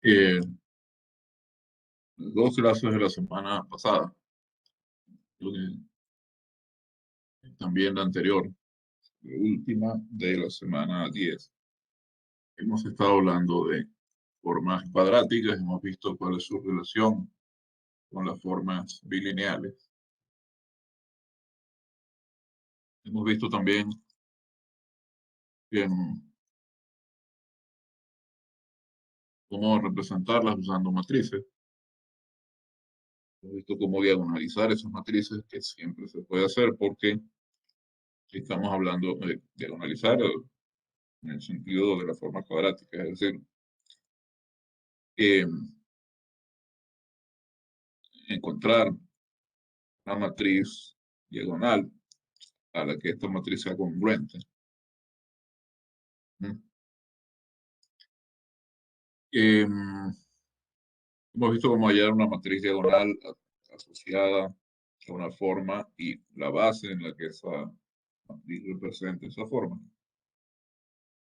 Eh, Dos clases de la semana pasada, creo que también la anterior, la última de la semana 10. Hemos estado hablando de formas cuadráticas, hemos visto cuál es su relación con las formas bilineales. Hemos visto también em, cómo representarlas usando matrices. Hemos visto cómo diagonalizar esas matrices, que siempre se puede hacer porque estamos hablando de diagonalizar en el sentido de la forma cuadrática, es decir, em, encontrar una matriz diagonal a la que esta matriz sea congruente. ¿Mm? Em, Hemos visto cómo hallar una matriz diagonal asociada a una forma y la base en la que esa matriz representa esa forma.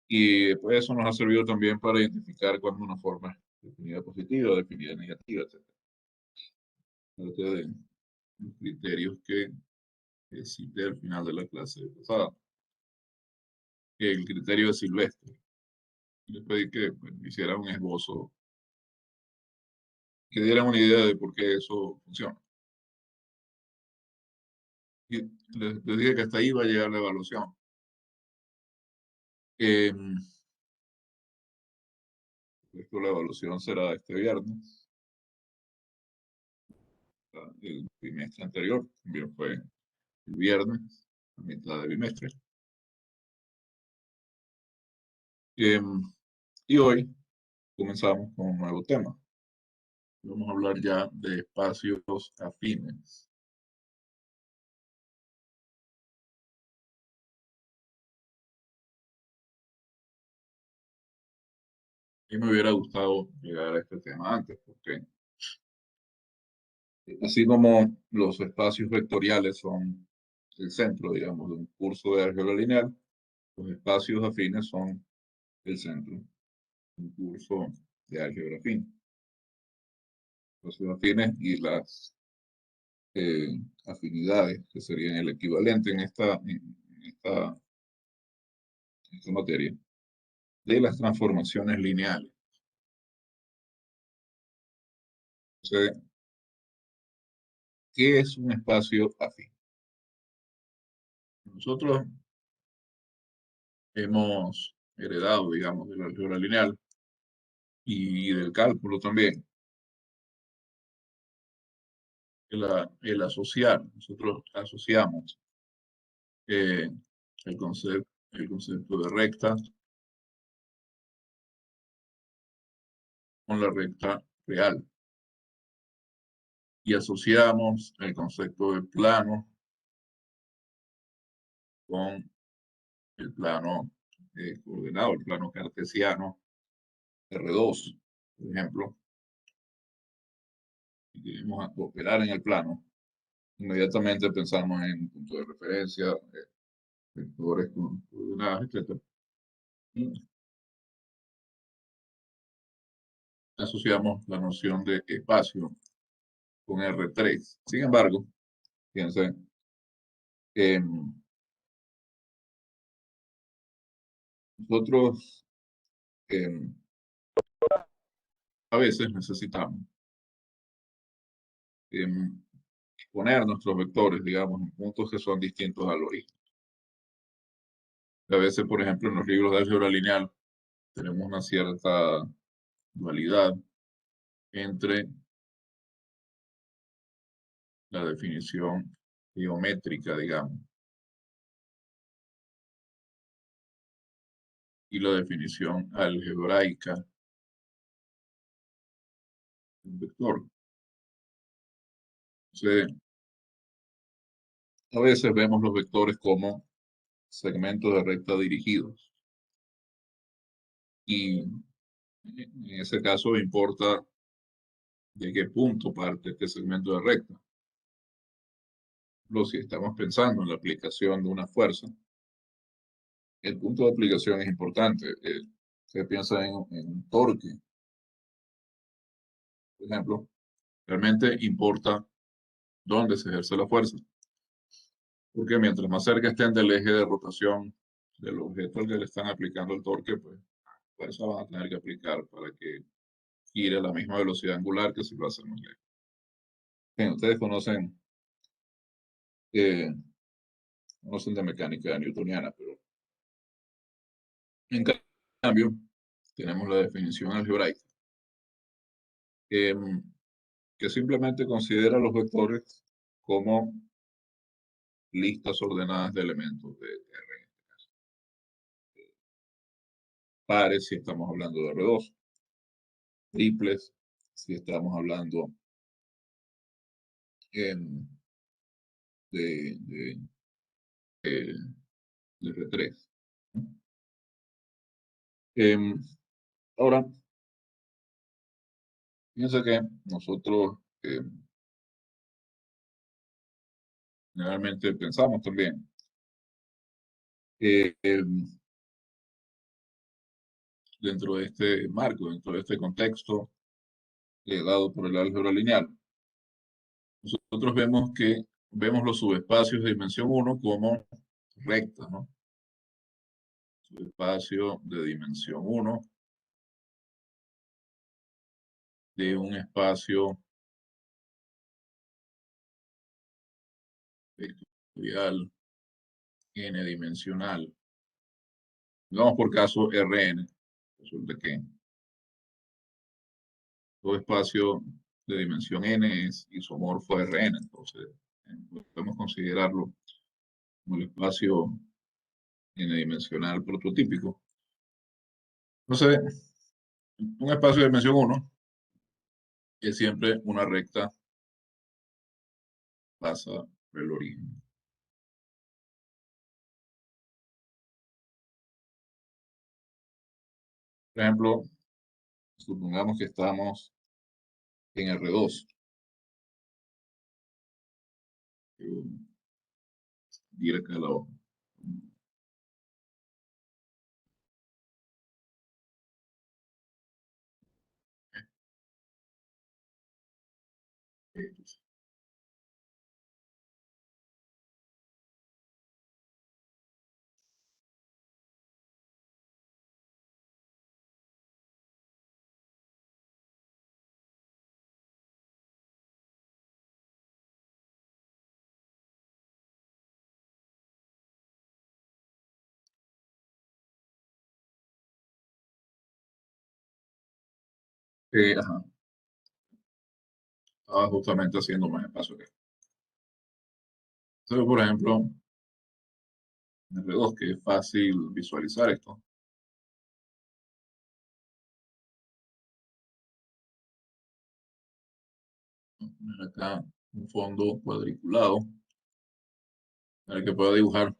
Y pues eso nos ha servido también para identificar cuando una forma es definida positiva, definida negativa, etc. Parte de los criterios que cité al final de la clase pasada. El criterio de Silvestre. Les pedí que pues, hicieran un esbozo, que dieran una idea de por qué eso funciona. Y les dije que hasta ahí va a llegar la evaluación. Eh, Esto, la evaluación será este viernes. El bimestre anterior también fue el viernes, a mitad de bimestre. Eh, y hoy comenzamos con un nuevo tema. Vamos a hablar ya de espacios afines. Y me hubiera gustado llegar a este tema antes, porque así como los espacios vectoriales son el centro, digamos, de un curso de álgebra lineal, los espacios afines son el centro de un curso de álgebra fin. Los espacios afines y las afinidades, que serían el equivalente en esta materia, de las transformaciones lineales. Entonces, ¿qué es un espacio afín? Nosotros hemos heredado, digamos, de la álgebra lineal y del cálculo también, el asociar. Nosotros asociamos eh, el concepto de recta con la recta real y asociamos el concepto de plano con el plano coordenado, el plano cartesiano R2, por ejemplo, si queremos operar en el plano, inmediatamente pensamos en punto de referencia, vectores con coordenadas, etc. Y asociamos la noción de espacio con R3. Sin embargo, fíjense, eh, nosotros eh, a veces necesitamos eh, poner nuestros vectores, digamos, en puntos que son distintos al origen. A veces, por ejemplo, en los libros de álgebra lineal tenemos una cierta dualidad entre la definición geométrica, digamos, y la definición algebraica del vector. Entonces, a veces vemos los vectores como segmentos de recta dirigidos. Y en ese caso importa de qué punto parte este segmento de recta. Si estamos pensando en la aplicación de una fuerza, el punto de aplicación es importante. Se piensa en un torque. por ejemplo, realmente importa dónde se ejerce la fuerza, porque mientras más cerca estén del eje de rotación del objeto al que le están aplicando el torque, pues fuerza van a tener que aplicar para que gire a la misma velocidad angular que si lo hacen más lejos. Bien, ustedes eh, conocen de mecánica newtoniana, pero en cambio tenemos la definición algebraica, que, que simplemente considera los vectores como listas ordenadas de elementos de R, pares si estamos hablando de R2, triples si estamos hablando em, de, de, de R3. Em, ahora, fíjense que nosotros generalmente pensamos también dentro de este marco, dentro de este contexto dado por el álgebra lineal. Nosotros vemos los subespacios de dimensión uno como rectas, ¿no? Subespacio de dimensión uno de un espacio vectorial n-dimensional. Vamos por caso Rn. Resulta que todo espacio de dimensión n es isomorfo a Rn. Entonces, podemos considerarlo como el espacio n-dimensional prototípico. Entonces, un espacio de dimensión uno es siempre una recta pasa por el origen. Por ejemplo, supongamos que estamos en R2. Directa de la hoja. Ajá, estaba justamente haciendo más espacio que. Entonces, por ejemplo, en R2, que es fácil visualizar esto. Voy a poner acá un fondo cuadriculado para que pueda dibujar.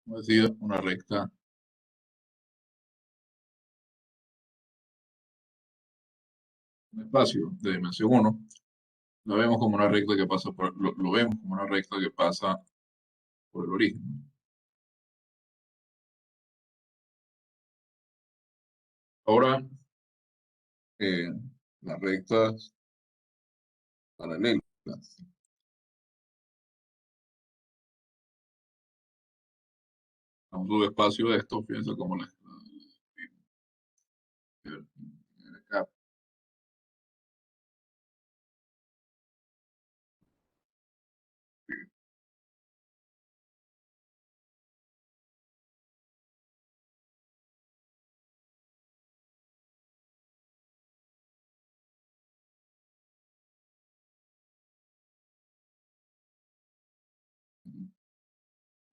Como decía, una recta, un espacio de dimensión uno. Lo vemos como una recta que pasa lo vemos como una recta que pasa por el origen. Ahora, eh, las rectas paralelas. A un subespacio de esto, piensa como acá.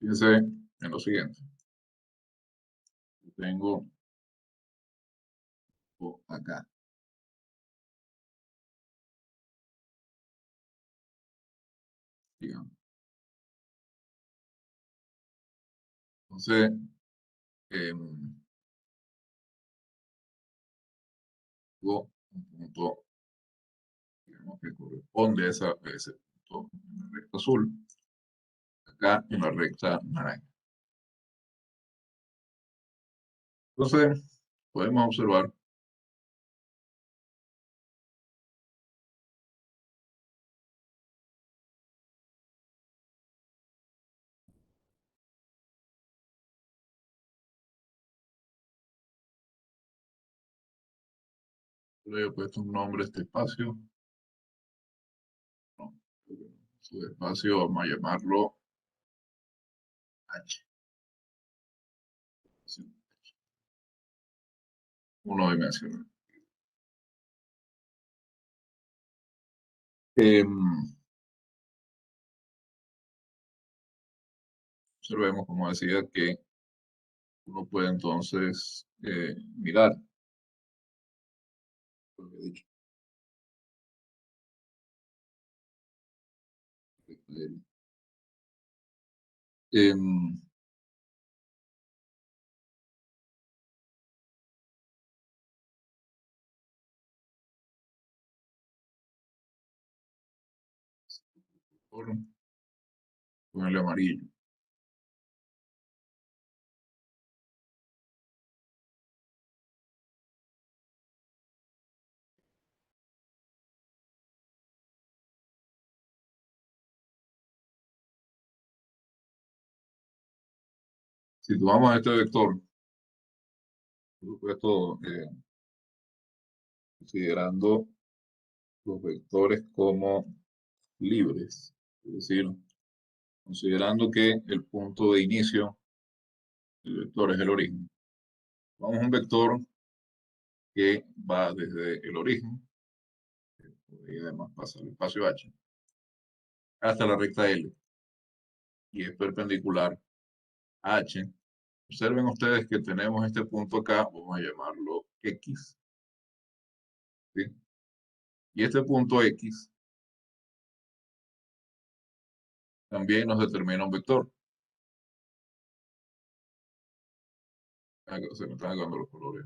Fíjense en lo siguiente. Yo tengo acá. Digamos. Entonces, tengo un punto, digamos, que corresponde a ese punto en la recta azul, acá en la recta naranja. Entonces, podemos observar le he puesto un nombre a este espacio. No, su espacio vamos a llamarlo H, uno dimensional. Observemos, como decía, que uno puede entonces mirar lo que he dicho. Em, con el amarillo. Si tomamos este vector, por supuesto, considerando los vectores como libres, es decir, considerando que el punto de inicio del vector es el origen. Vamos a un vector que va desde el origen, y además pasa el espacio H, hasta la recta L, y es perpendicular a H. Observen ustedes que tenemos este punto acá, vamos a llamarlo X, ¿sí? Y este punto X también nos determina un vector. Se me están acabando los colores.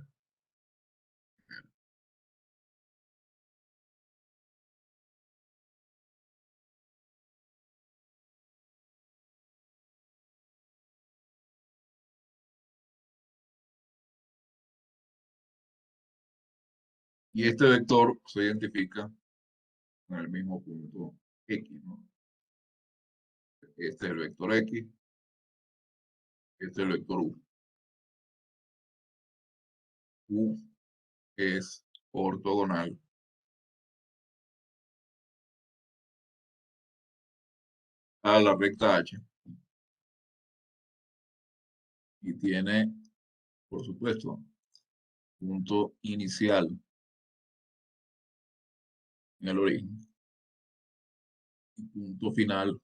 Y este vector se identifica con el mismo punto X, ¿no? Este es el vector X, este es el vector U. U es ortogonal a la recta H y tiene, por supuesto, punto inicial en el origen y punto final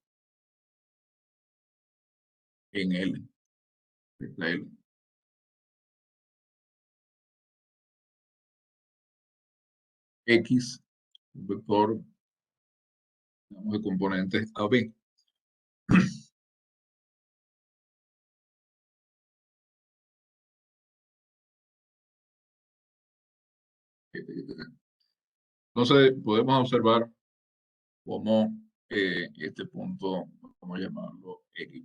en L, recta L. X, un vector, digamos, de componentes AB. Entonces, podemos observar cómo este punto, vamos a llamarlo X',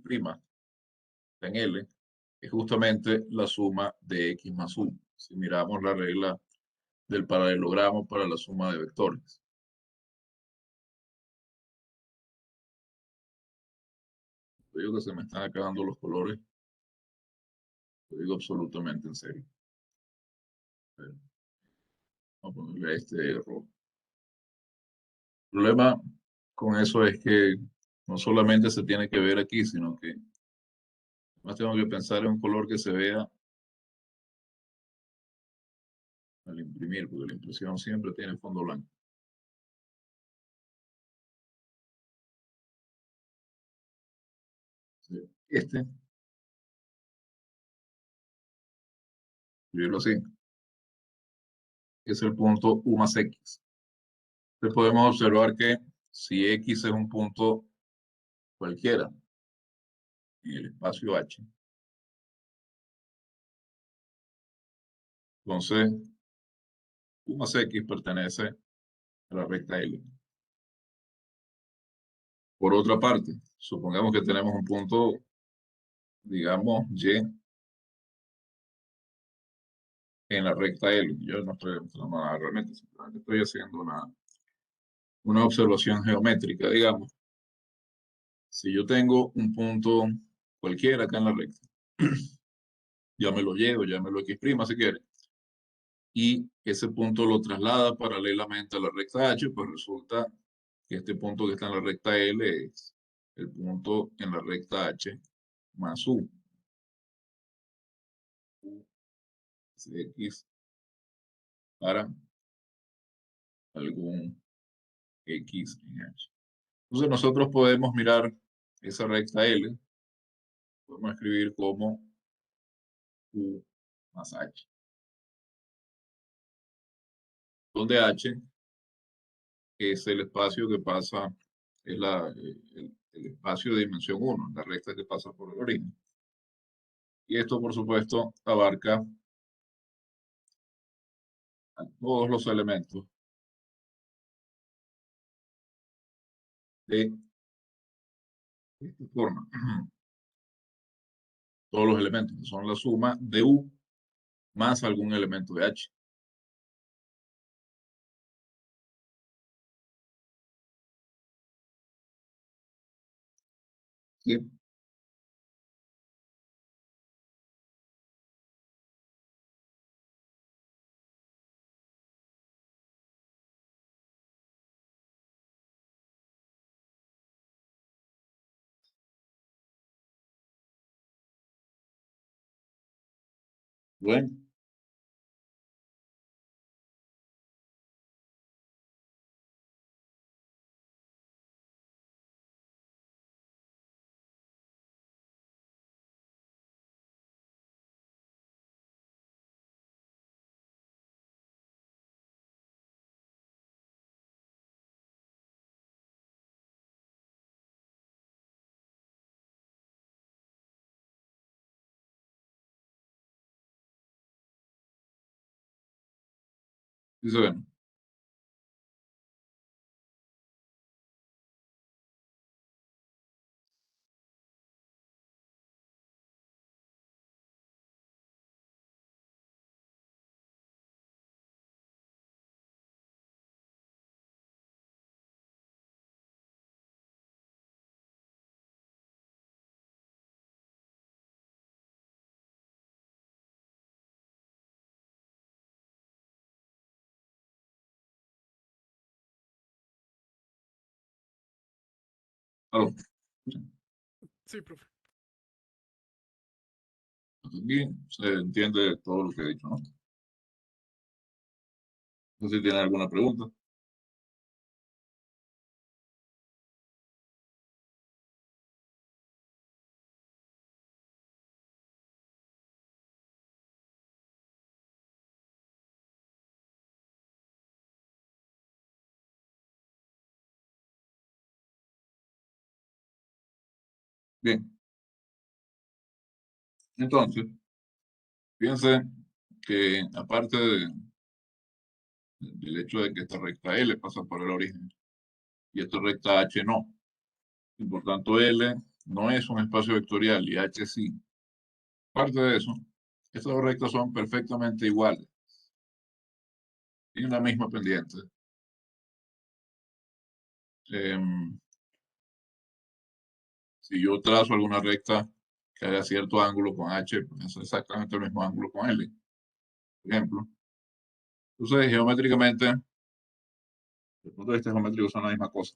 en L, es justamente la suma de X más U. Si miramos la regla del paralelogramo para la suma de vectores. Yo digo que se me están acabando los colores, lo digo absolutamente en serio. Vamos a ponerle este rojo. El problema con eso es que no solamente se tiene que ver aquí, sino que más tengo que pensar en un color que se vea al imprimir, porque la impresión siempre tiene fondo blanco. Sí. Este, escribirlo así, es el punto U más X. Entonces podemos observar que si X es un punto cualquiera en el espacio H, entonces U más X pertenece a la recta L. Por otra parte, supongamos que tenemos un punto, digamos, Y en la recta L. Yo no estoy demostrando nada realmente, simplemente estoy haciendo una observación geométrica, digamos. Si yo tengo un punto cualquiera acá en la recta, ya me lo llevo, ya me lo X' si quiere, y ese punto lo traslada paralelamente a la recta H, pues resulta que este punto que está en la recta L es el punto en la recta H más U. U es X para algún X en H. Entonces nosotros podemos mirar esa recta L, podemos escribir como U más H, donde H es el espacio que pasa, es el espacio de dimensión 1, la recta que pasa por el origen. Y esto, por supuesto, abarca a todos los elementos de esta forma. Todos los elementos que son la suma de U más algún elemento de H. ¿Sí? Bueno, dice, bueno, aló, Sí, profe. aquí se entiende todo lo que he dicho, ¿no? No sé si tienen alguna pregunta. Bien, entonces, fíjense que aparte del hecho de que esta recta L pasa por el origen y esta recta H no, y por tanto L no es un espacio vectorial y H sí. Aparte de eso, estas dos rectas son perfectamente iguales, tienen la misma pendiente. Em, si yo trazo alguna recta que haga cierto ángulo con H, pues es exactamente el mismo ángulo con L, por ejemplo. Entonces, geométricamente, desde el punto de vista geométrico son la misma cosa.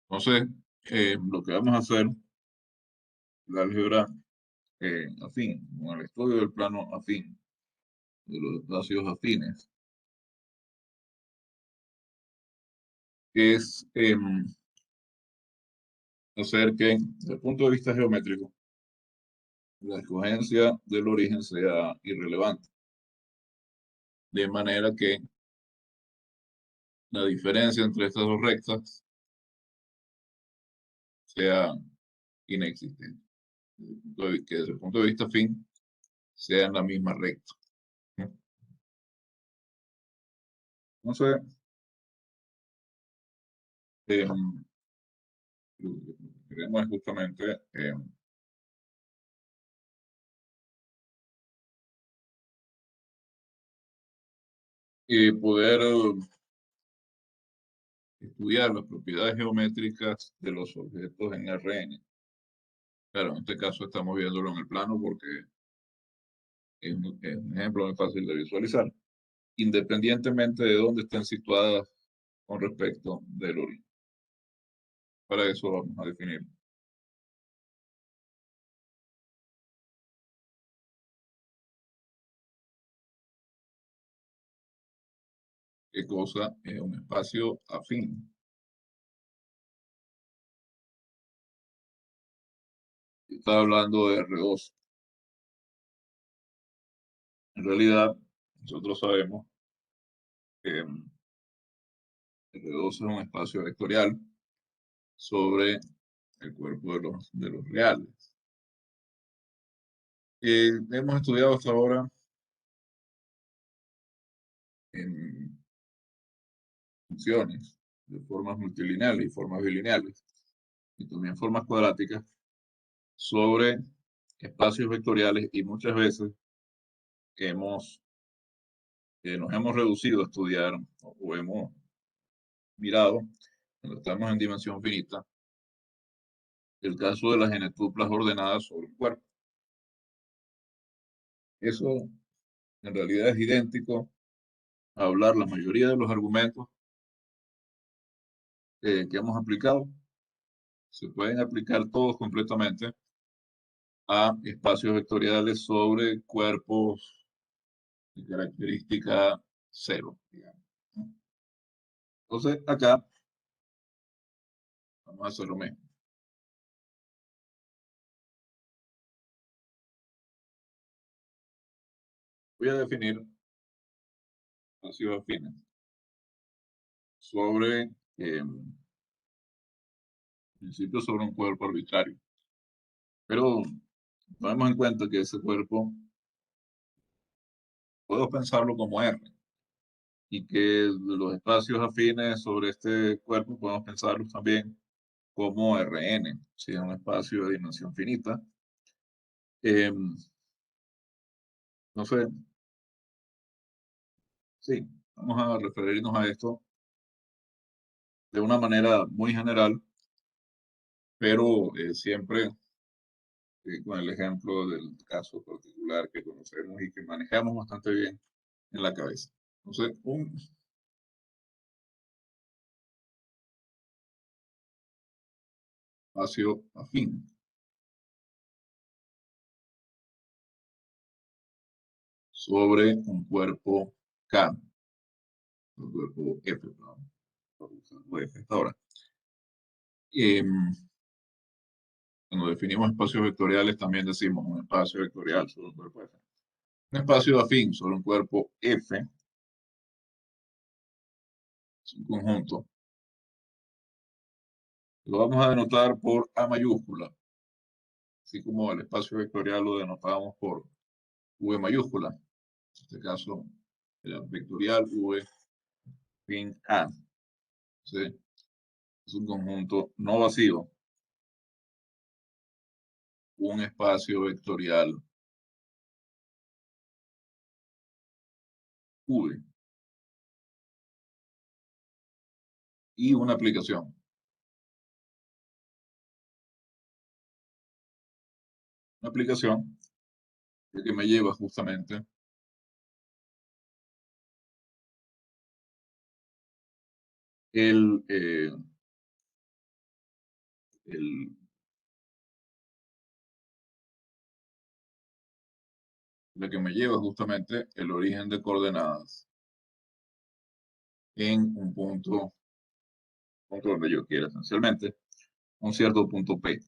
Entonces, lo que vamos a hacer, la álgebra afín, con el estudio del plano afín, de los espacios afines, es hacer que, desde el punto de vista geométrico, la escogencia del origen sea irrelevante. De manera que la diferencia entre estas dos rectas sea inexistente. Que desde el punto de vista fin sean la misma recta. Entonces, eh, lo que queremos es justamente poder estudiar las propiedades geométricas de los objetos en Rn. Claro, en este caso estamos viéndolo en el plano porque es un ejemplo muy fácil de visualizar, independientemente de dónde estén situadas con respecto del origen. Para eso vamos a definir qué cosa es un espacio afín. Está hablando de R2. En realidad, nosotros sabemos que R2 es un espacio vectorial sobre el cuerpo de los reales. Hemos estudiado hasta ahora en funciones de formas multilineales y formas bilineales, y también formas cuadráticas, sobre espacios vectoriales y muchas veces hemos, nos hemos reducido a estudiar o hemos mirado, cuando estamos en dimensión finita, el caso de las n-tuplas ordenadas sobre un cuerpo. Eso en realidad es idéntico a hablar la mayoría de los argumentos que hemos aplicado. Se pueden aplicar todos completamente a espacios vectoriales sobre cuerpos de característica cero, digamos. Entonces, acá vamos a hacer lo mismo. Voy a definir espacios afines sobre principio sobre un cuerpo arbitrario. Pero tomemos en cuenta que ese cuerpo puedo pensarlo como R y que los espacios afines sobre este cuerpo podemos pensarlos también como Rn, si es un espacio de dimensión finita. No sé, sí, vamos a referirnos a esto de una manera muy general, pero siempre con el ejemplo del caso particular que conocemos y que manejamos bastante bien en la cabeza. Entonces, un espacio afín sobre un cuerpo K, un cuerpo F, usando F hasta ahora. Cuando definimos espacios vectoriales, también decimos un espacio vectorial sobre un cuerpo F. Un espacio afín sobre un cuerpo F es un conjunto. Lo vamos a denotar por A mayúscula, así como el espacio vectorial lo denotamos por V mayúscula. En este caso, el vectorial V fin A. ¿Sí? Es un conjunto no vacío. Un espacio vectorial V y una aplicación. Una aplicación que me lleva justamente el, el, la que me lleva justamente el origen de coordenadas en un punto donde yo quiera esencialmente. un cierto punto P,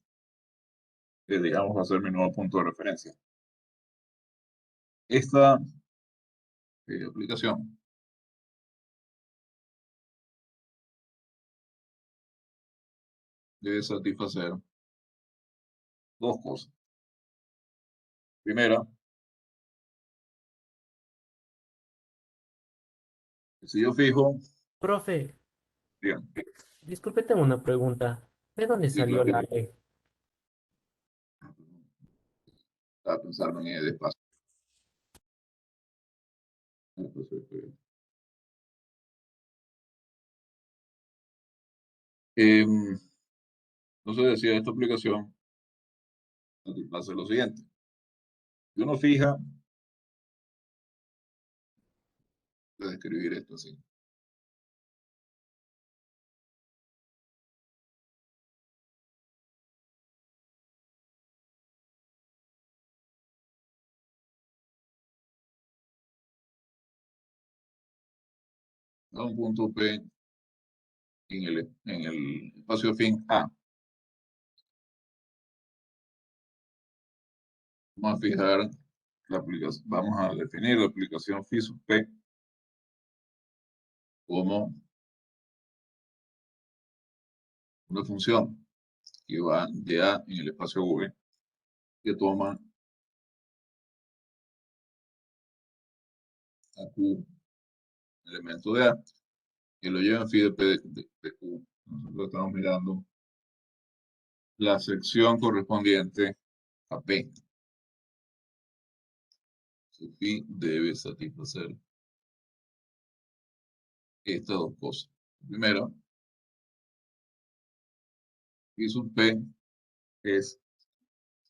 que digamos va a ser mi nuevo punto de referencia. Esta aplicación debe satisfacer dos cosas. Primera, que si yo fijo, Profe, bien, disculpe, tengo una pregunta. ¿De dónde sí, salió claro, la E? estaba pensando en el espacio. Entonces decía, esta aplicación hace lo siguiente. Si uno fija, de describir esto así. A un punto P en el espacio fin A. Vamos a fijar la aplicación, vamos a definir la aplicación phi sub P como una función que va de A en el espacio V, que toma a Q elemento de A, y lo lleva en phi de P de Q. Nosotros estamos mirando la sección correspondiente a P. Su phi debe satisfacer estas dos cosas. Primero, phi sub P es,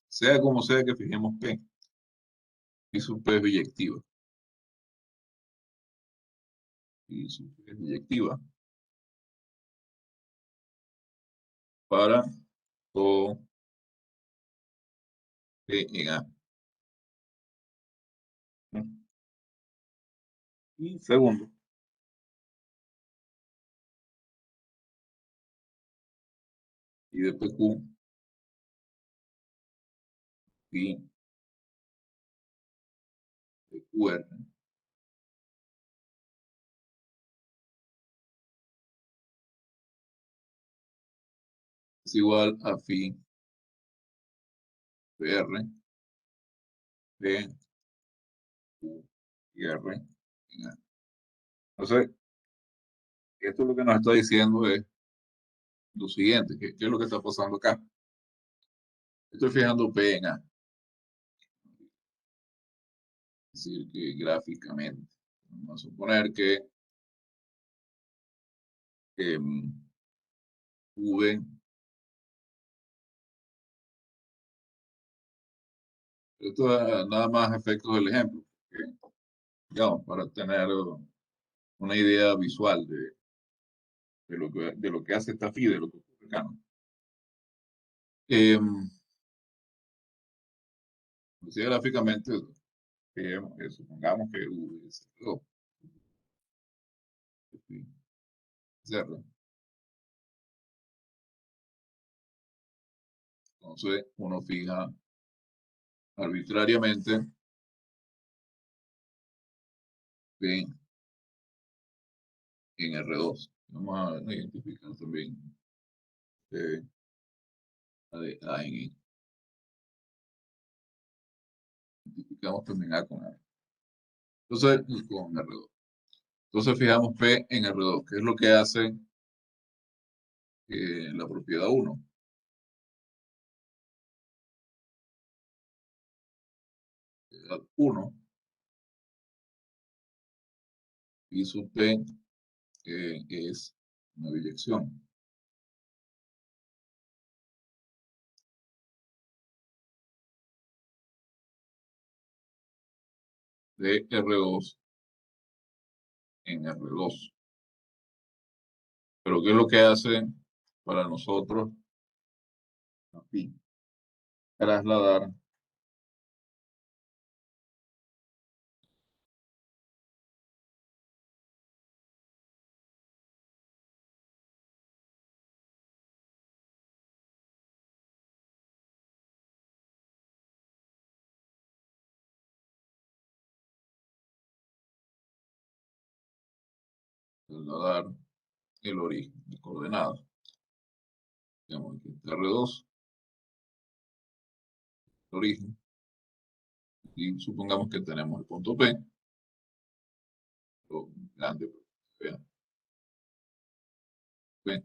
sea como sea que fijemos P, phi sub P es biyectiva. Phi sub P es biyectiva para todo P en A. Y segundo, y de PQ, y de QR es igual a phi PR, P, Q y R en A. Entonces, esto lo que nos está diciendo es lo siguiente, ¿qué es lo que está pasando acá? Estoy fijando P en A, es decir, que gráficamente, vamos a suponer que V, esto es nada más efectos del ejemplo, que, digamos, para tener una idea visual de lo que hace esta FI, de lo que ocurre acá, ¿no? Así gráficamente, supongamos que V es 2, ¿cierto? Entonces, uno fija arbitrariamente P en R2. Vamos a identificar también la de A en I. Identificamos también A con A. Entonces, y con R2. Entonces, fijamos P en R2, que es lo que hace la propiedad 1. 1 y su P es una biyección de R2 en R2. Pero ¿qué es lo que hace para nosotros aquí? Trasladar va a dar el origen de coordenadas. Digamos, aquí está R2, el origen, y supongamos que tenemos el punto P, lo grande, vean, P,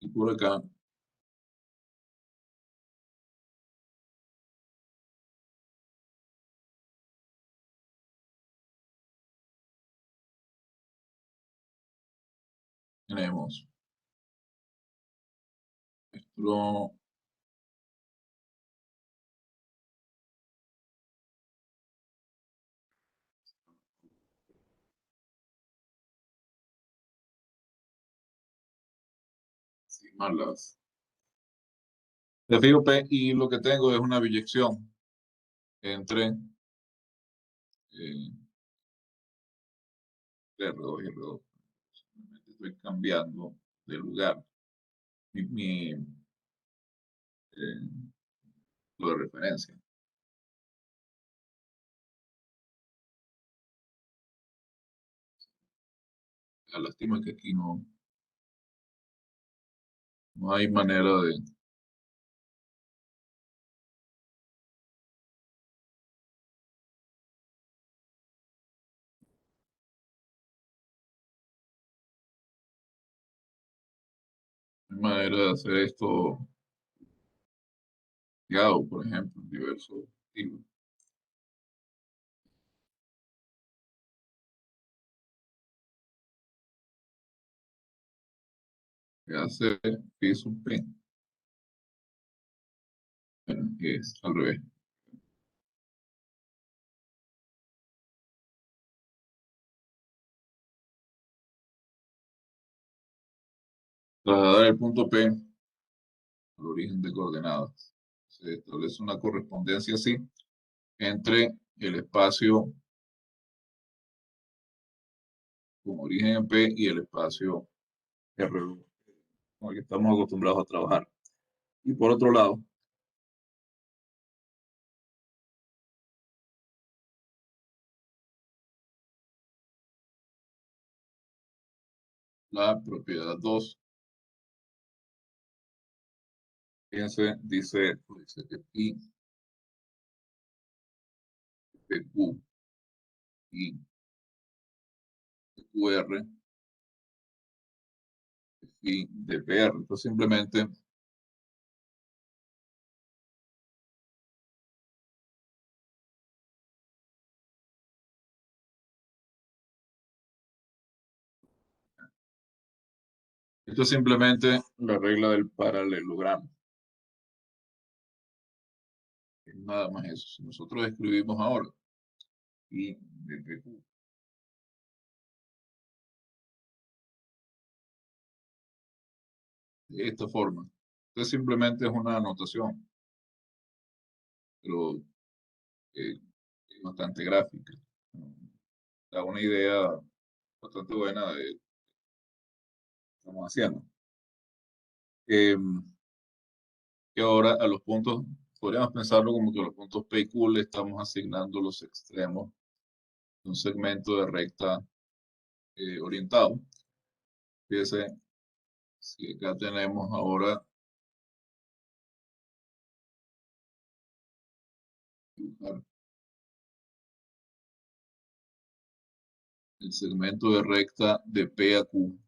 y por acá tenemos nuestro más las de fijo P, y lo que tengo es una biyección entre R2 y R2. Simplemente estoy cambiando de lugar eh, lo de referencia. La lástima que aquí no hay manera de hacer esto, ligado, por ejemplo, en diversos estilos. Que hace piso P. Bueno, es al revés. Trasladar el punto P al origen de coordenadas. Se establece una correspondencia así entre el espacio con origen en P y el espacio R con el que estamos acostumbrados a trabajar. Y por otro lado, la propiedad 2, fíjense, dice que pi de Q y de QR y de PR. Entonces simplemente esto es simplemente la regla del paralelogramo. Es nada más eso. Si nosotros escribimos ahora y de PQ de esta forma, entonces simplemente es una anotación, pero es bastante gráfica. Da una idea bastante buena de lo que estamos haciendo. Que ahora a los puntos, podríamos pensarlo como que a los puntos P y Q le estamos asignando los extremos de un segmento de recta orientado. Fíjense, si acá tenemos ahora dibujar el segmento de recta de P a Q.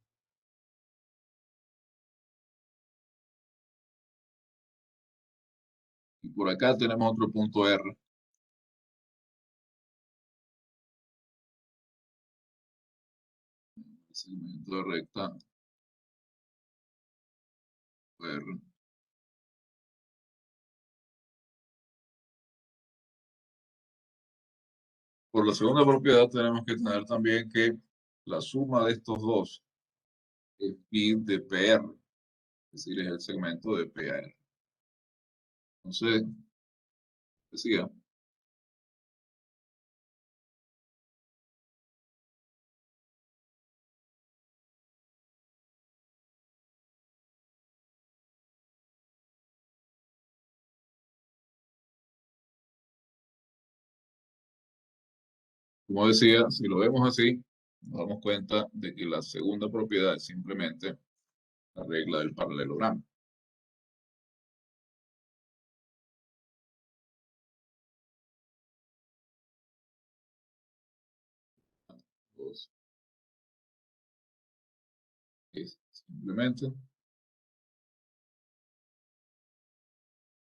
Y por acá tenemos otro punto R. El segmento de recta R. Por la segunda propiedad tenemos que tener también que la suma de estos dos es pi de PR, es decir, es el segmento de PR. Entonces, decía, como decía, si lo vemos así, nos damos cuenta de que la segunda propiedad es simplemente la regla del paralelogramo. Dos, es simplemente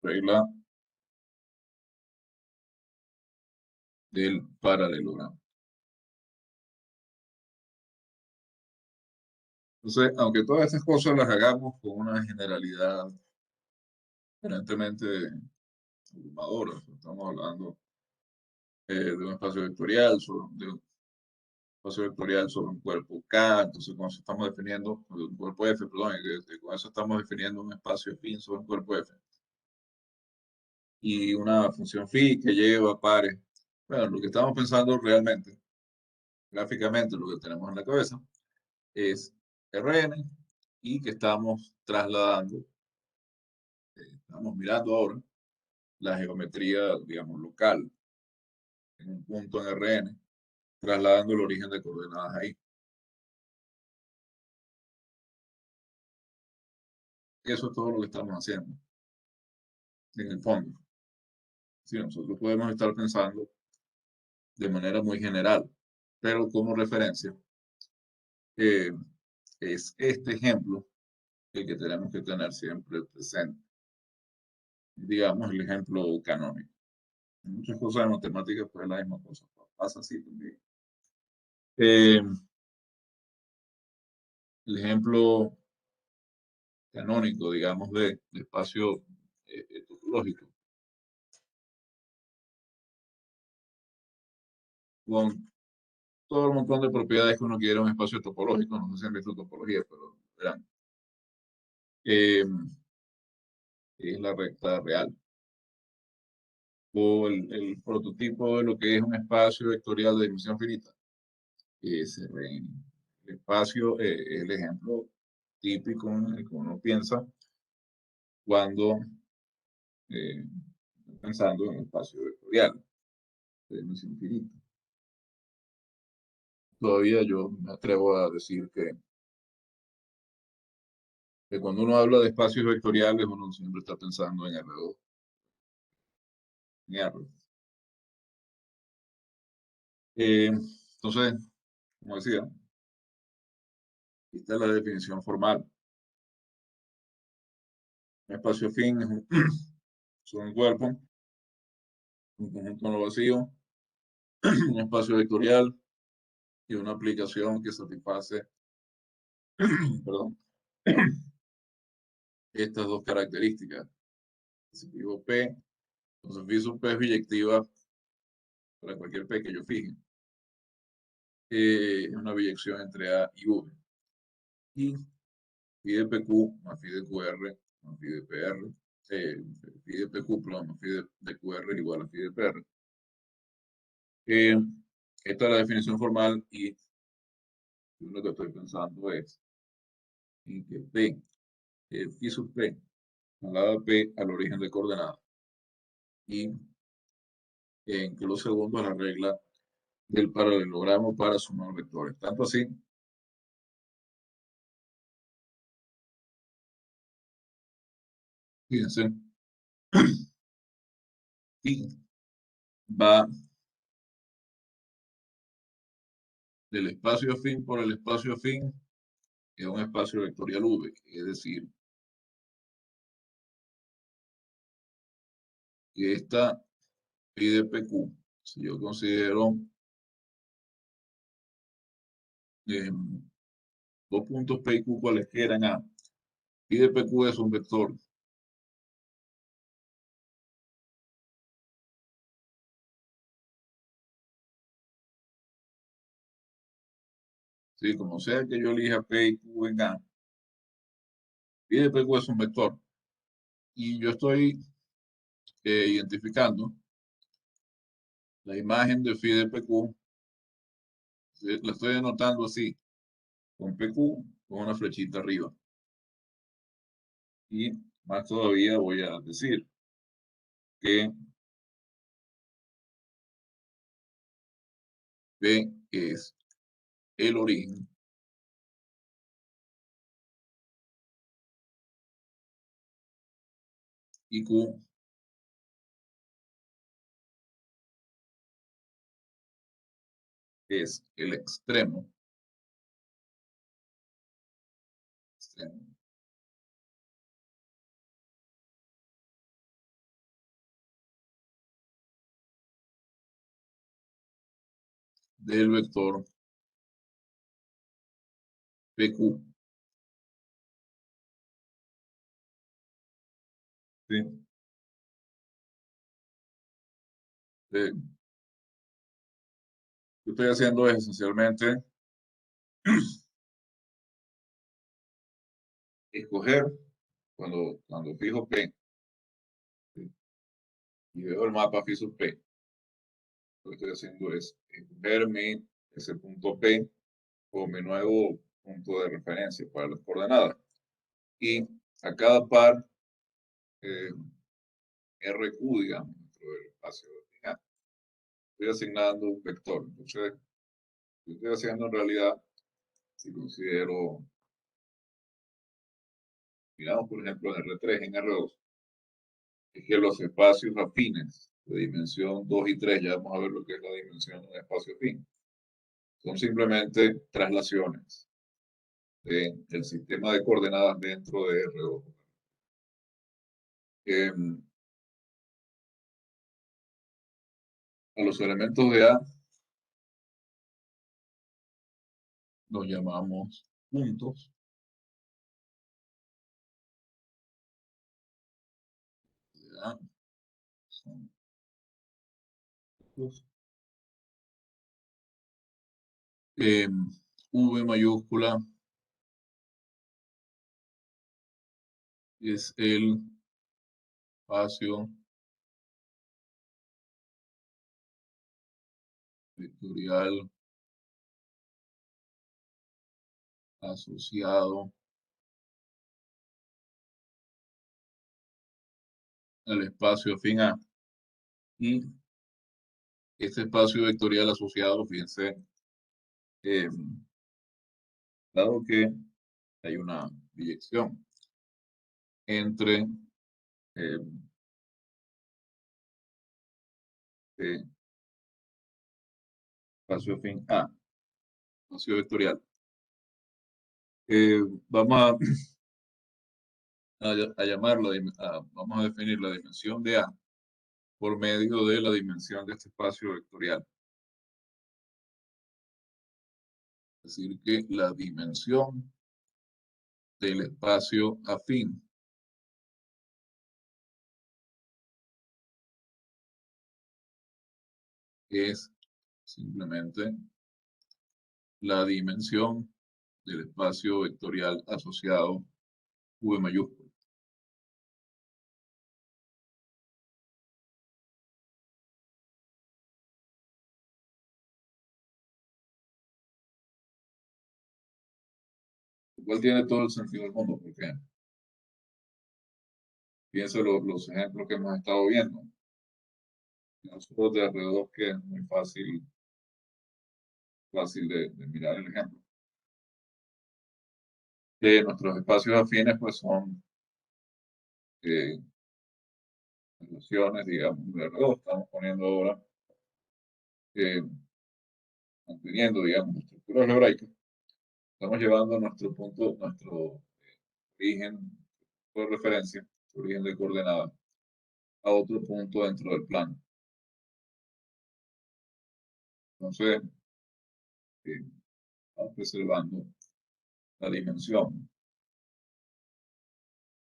regla del paralelogramo. Entonces, aunque todas estas cosas las hagamos con una generalidad aparentemente abrumadora, estamos hablando de un espacio vectorial, de un espacio vectorial sobre un cuerpo K, entonces con eso estamos definiendo, un cuerpo F, perdón, con eso estamos definiendo un espacio affín sobre un cuerpo F. Y una función phi que lleva pares. Bueno, lo que estamos pensando realmente, gráficamente, lo que tenemos en la cabeza, es Rn y que estamos trasladando, estamos mirando ahora la geometría, digamos, local, en un punto en Rn, trasladando el origen de coordenadas ahí. Eso es todo lo que estamos haciendo, en el fondo. Sí, nosotros podemos estar pensando de manera muy general, pero como referencia eh, es este ejemplo el que tenemos que tener siempre presente. Digamos, el ejemplo canónico. En muchas cosas de matemáticas, pues es la misma cosa. Pasa así también. El ejemplo canónico, digamos, de espacio topológico. Con todo el montón de propiedades que uno quiere un espacio topológico. No sé si han visto topología, pero verán. Es la recta real. O el prototipo de lo que es un espacio vectorial de dimensión finita. Ese el espacio es el ejemplo típico en el que uno piensa cuando eh, pensando en un espacio vectorial de dimensión finita. Todavía yo me atrevo a decir que cuando uno habla de espacios vectoriales, uno siempre está pensando en R2, en R. Entonces, como decía, esta es la definición formal. Un espacio afín es un cuerpo, un conjunto no vacío, un espacio vectorial y una aplicación que satisface, perdón, estas dos características. Positivo P, entonces fijo P es biyectiva para cualquier P que yo fije. Es una biyección entre A y V. Y phi de PQ más phi de QR más phi de PR, phi de PQ más phi de QR igual a phi de PR. Esta es la definición formal y lo que estoy pensando es en que P, phi sub P, traslada P al origen de coordenadas y en que los segundos la regla del paralelogramo para sumar vectores. Tanto así, fíjense, y va del espacio afín por el espacio afín, que es un espacio vectorial V, es decir, que esta phi de PQ, si yo considero dos puntos P y Q cualesquiera en A, phi de PQ es un vector. Sí, como sea que yo elija P y Q en A, phi de PQ es un vector. Y yo estoy identificando la imagen de phi de PQ, la estoy anotando así, con PQ, con una flechita arriba. Y más todavía voy a decir que P es el origen y Q es el extremo del vector PQ. ¿Sí? Lo que estoy haciendo es esencialmente escoger cuando fijo P, ¿sí? Y veo el mapa fijo P. Lo que estoy haciendo es escoger ese punto P como mi nuevo punto de referencia para las coordenadas. Y a cada par RQ, digamos, dentro del espacio vertical, estoy asignando un vector. Entonces, lo que estoy haciendo en realidad, si considero, miramos por ejemplo en R3, en R2, es que los espacios afines de dimensión 2 y 3, ya vamos a ver lo que es la dimensión de un espacio afín, son simplemente traslaciones del sistema de coordenadas dentro de R2. A los elementos de A los llamamos puntos. De A son puntos. V mayúscula es el espacio vectorial asociado al espacio afín A. Y este espacio vectorial asociado, fíjense, dado que hay una biyección entre eh, espacio afín A, espacio vectorial. Vamos a llamarla, vamos a definir la dimensión de A por medio de la dimensión de este espacio vectorial. Es decir, que la dimensión del espacio afín es simplemente la dimensión del espacio vectorial asociado V mayúscula. Lo cual tiene todo el sentido del mundo, porque piensa los ejemplos que hemos estado viendo. Nosotros de alrededor que es muy fácil de mirar el ejemplo. Nuestros espacios afines pues son relaciones, digamos, de alrededor. Estamos poniendo ahora, manteniendo, digamos, estructuras algebraicas. Estamos llevando nuestro punto, nuestro origen de referencia, origen de coordenadas, a otro punto dentro del plano. Entonces, estamos preservando la dimensión.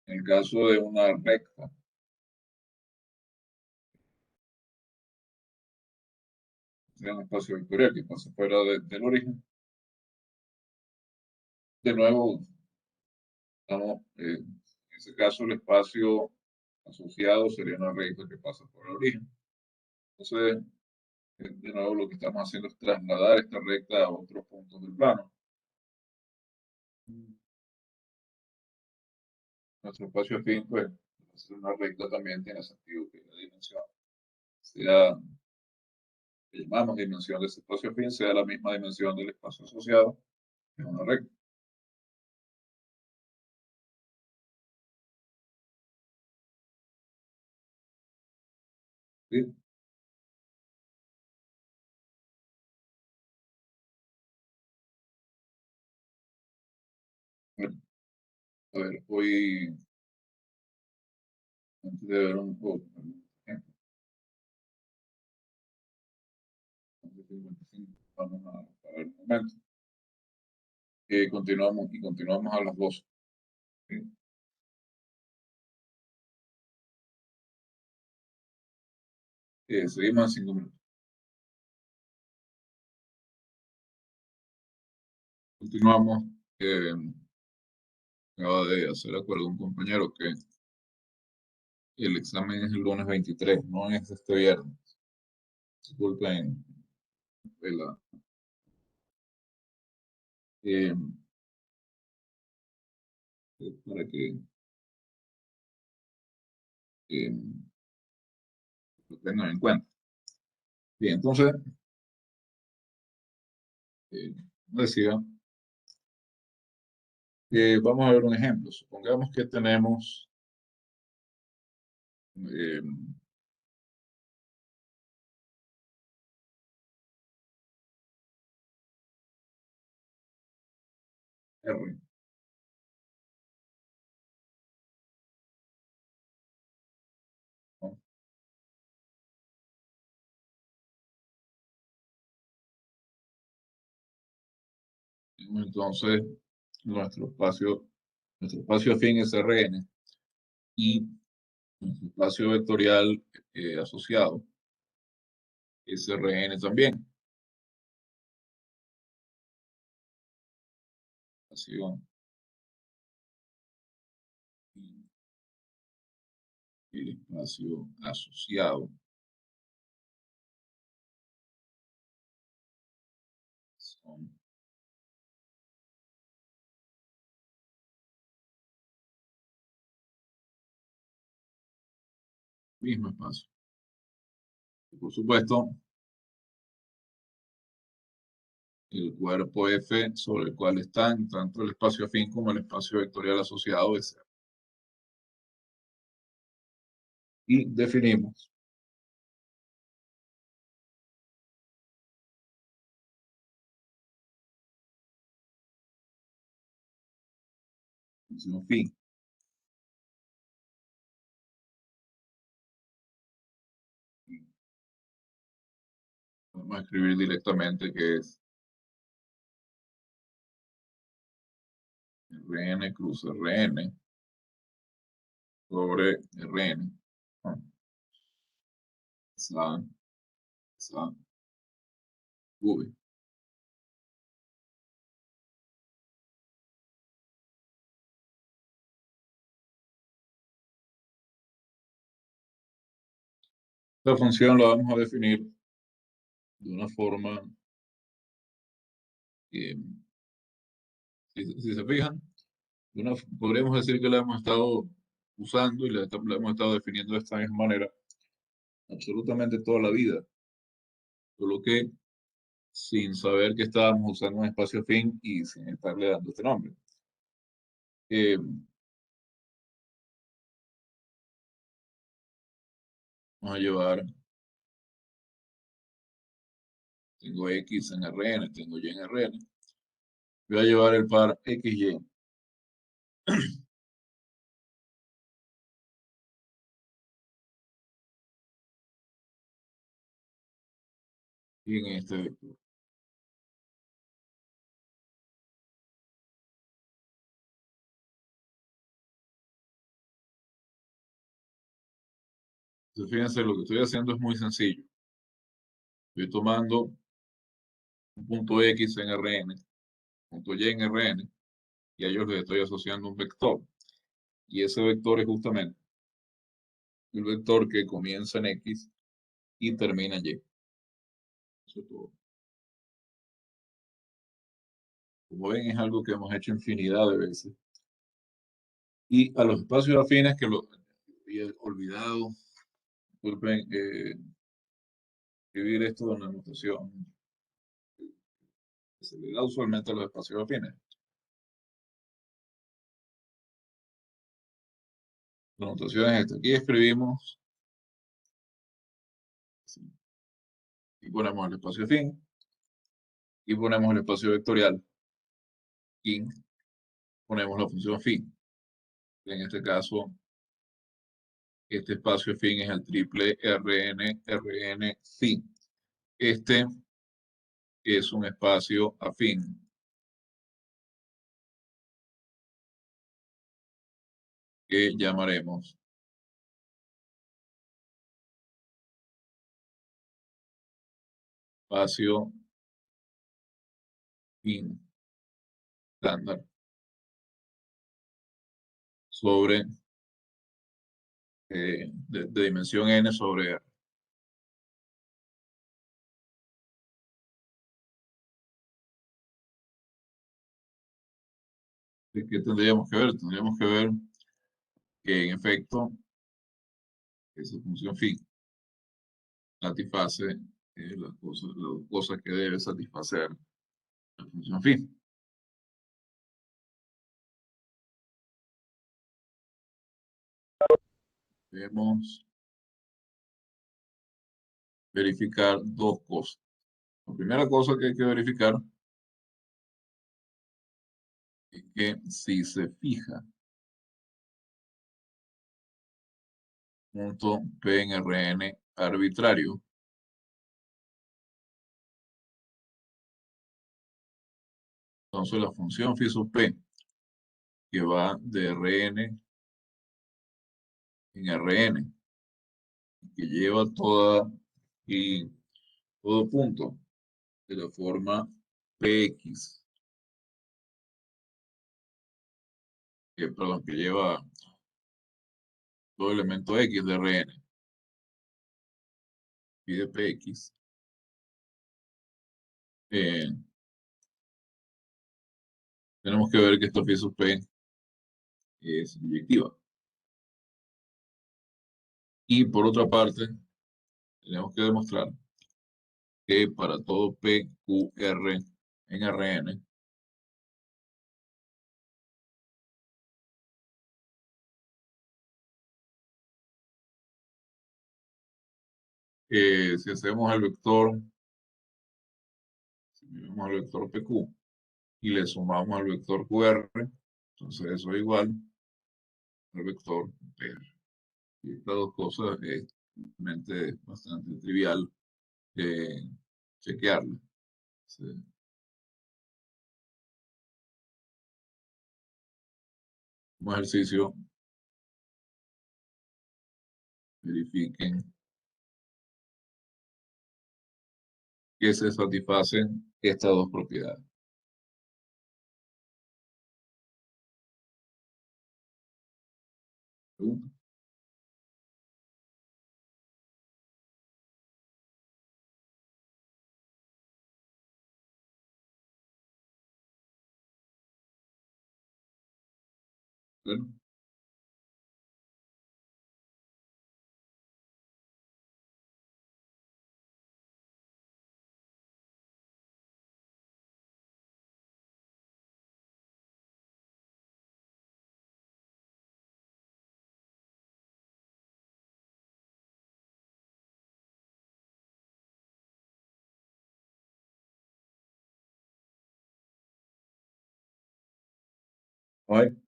En el caso de una recta, sea un espacio vectorial que pasa fuera del origen, de nuevo, estamos, en ese caso, el espacio asociado sería una recta que pasa por el origen. Entonces, De nuevo, lo que estamos haciendo es trasladar esta recta a otros puntos del plano. Nuestro espacio afín, pues, ser una recta también tiene sentido que la dimensión sea, que llamamos dimensión de ese espacio afín, sea la misma dimensión del espacio asociado, que es una recta. ¿Sí? Bueno, a ver, hoy, antes de ver un poco, ejemplo, 11:55, vamos a ver un momento. Continuamos a las 12. ¿Sí? Seguimos en 5 minutos. Continuamos. Acaba de hacer acuerdo un compañero que el examen es el lunes 23, no es este viernes. Disculpen la, eh, para que eh, lo tengan en cuenta. Bien, entonces, decía, vamos a ver un ejemplo. Supongamos que tenemos eh, R. ¿No? Entonces, nuestro espacio afín es Rn y nuestro espacio vectorial asociado es Rn también. Así va. Y el espacio asociado son el mismo espacio. Y por supuesto, el cuerpo F sobre el cual están tanto el espacio afín como el espacio vectorial asociado es R. Y definimos función fin. Vamos a escribir directamente que es Rn cruz Rn sobre Rn. ¿No? Esa, esa V. Esta función la vamos a definir de una forma, eh, si se fijan, podríamos decir que la hemos estado usando y la hemos estado definiendo de esta misma manera absolutamente toda la vida, solo que sin saber que estábamos usando un espacio fin y sin estarle dando este nombre. Eh, Vamos a llevar, tengo X en Rn, tengo Y en Rn. Voy a llevar el par XY. Y en este vector. Entonces, fíjense, lo que estoy haciendo es muy sencillo. Estoy tomando un punto X en Rn, punto Y en Rn, y a ellos les estoy asociando un vector. Y ese vector es justamente el vector que comienza en X y termina en Y. Eso es todo. Como ven, es algo que hemos hecho infinidad de veces. Y a los espacios afines que lo había olvidado, disculpen, escribir esto en la notación que se le da usualmente a los espacios afines. La notación es esta. Aquí escribimos y ponemos el espacio afín y ponemos el espacio vectorial y ponemos la función fin. En este caso, este espacio afín es el triple Rn fin. Este es un espacio afín. Que llamaremos espacio fin estándar sobre de dimensión n sobre R. ¿Qué tendríamos que ver? Tendríamos que ver que en efecto esa función phi satisface las cosas que debe satisfacer la función phi. Debemos verificar dos cosas. La primera cosa que hay que verificar es que si se fija punto P en Rn arbitrario, entonces la función phi sub P que va de Rn en Rn, que lleva y todo punto de la forma Px, que lleva todo elemento X de Rn y de Px, eh, tenemos que ver que esta phi sub P es inyectiva. Y por otra parte, tenemos que demostrar que para todo PQR en Rn, si hacemos el vector, si vemos el vector PQ y le sumamos al vector QR, entonces eso es igual al vector PR. Y estas dos cosas es realmente bastante trivial chequearlas. Sí. Como ejercicio, verifiquen que se satisfacen estas dos propiedades. Pregunta. Bueno, bye.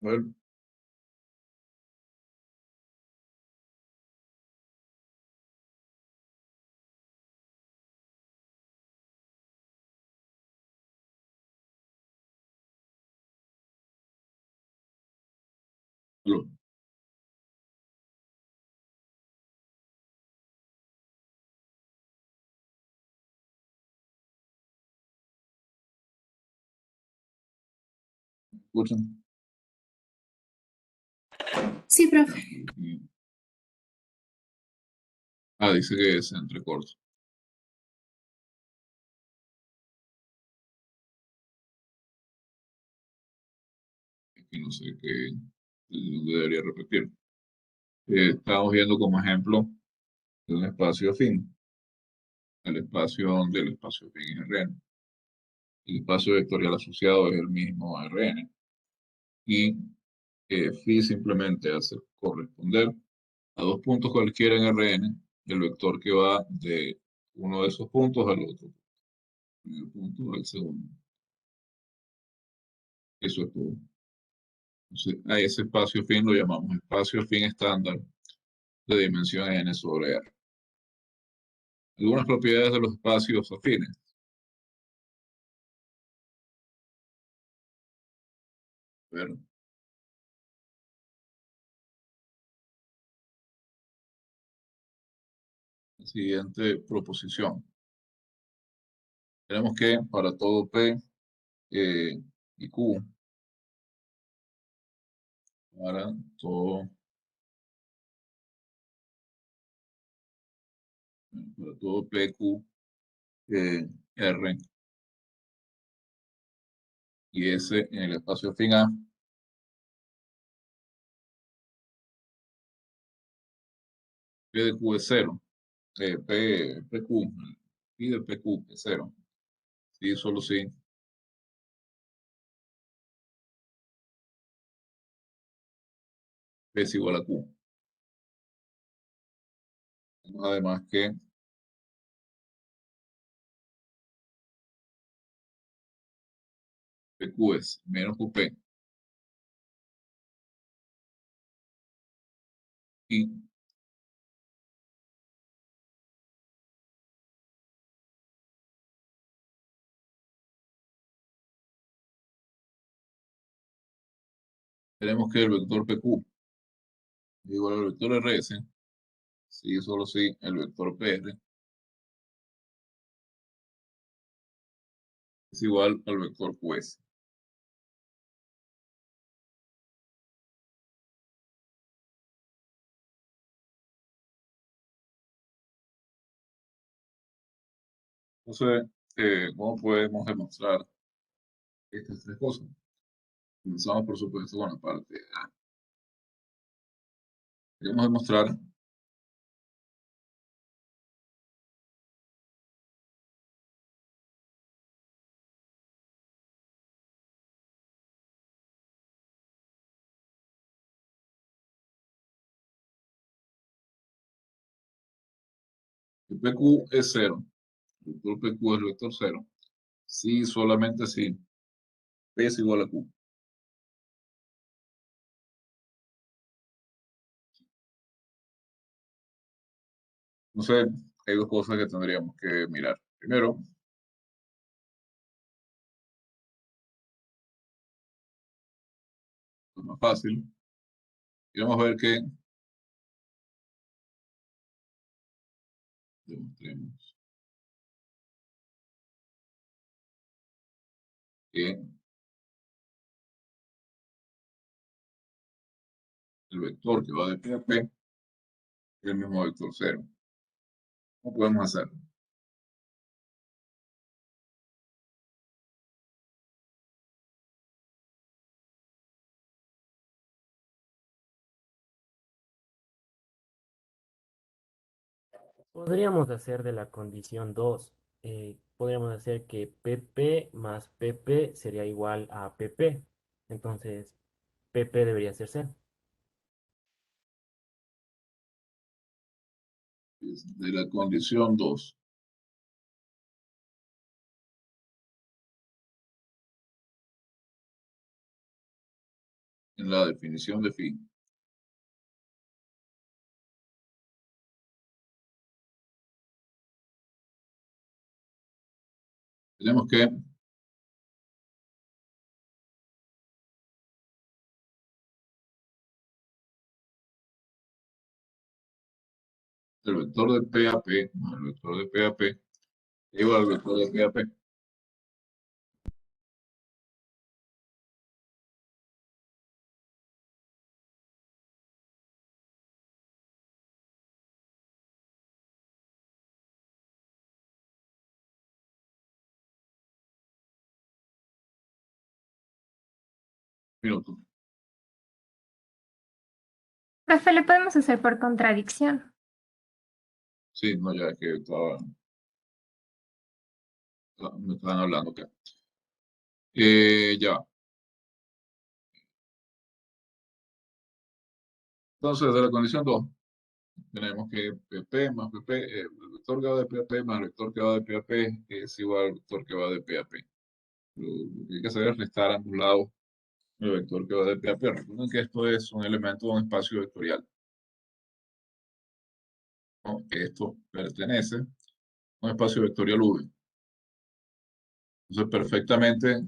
Bueno. Aló. ¿Escuchan? Sí, profe. Ah, dice que es entrecorto. Y no sé qué debería repetir. Estamos viendo como ejemplo un espacio afín. El espacio donde el espacio afín es Rn. El espacio vectorial asociado es el mismo Rn. Y phi simplemente hace corresponder a dos puntos cualquiera en Rn, el vector que va de uno de esos puntos al otro. Primer punto al segundo. Eso es todo. Entonces, a ese espacio afín lo llamamos espacio afín estándar de dimensión n sobre R. Algunas propiedades de los espacios afines. Ver, la siguiente proposición. Tenemos que para todo P y Q, para todo P, Q, R y S en el espacio afín A, P de Q es cero. PQ, y de PQ es cero. Sí, solo sí. P es igual a Q. Además que PQ es menos QP. Y tenemos que el vector PQ es igual al vector RS. Sí, solo sí, el vector PR es igual al vector QS. Entonces, ¿cómo podemos demostrar estas tres cosas? Comenzamos, por supuesto, con la parte A. Queremos demostrar que PQ es cero. El vector PQ es el vector cero. Sí, solamente sí. P es igual a Q. Entonces, hay dos cosas que tendríamos que mirar. Primero, es más fácil. Queremos ver que demostremos que el vector que va de P a P es el mismo vector cero. ¿Cómo podemos hacerlo? Podríamos hacer de la condición 2. Podríamos hacer que PP más PP sería igual a PP. Entonces, PP debería ser cero. De la condición 2. En la definición de phi. Tenemos que el vector de P a P más el vector de P a P es igual al vector de P a P. Minuto. Profe, ¿le podemos hacer por contradicción? Sí, no, ya que me estaban hablando acá. Ya. Entonces, de la condición 2 tenemos que PP más PP, el vector que va de P a P más el vector que va de P a P es igual al vector que va de P a P. Lo que hay que hacer es restar a ambos lados el vector que va de P a P. Recuerden que esto es un elemento de un espacio vectorial, ¿no? Esto pertenece a un espacio vectorial V. Entonces, perfectamente,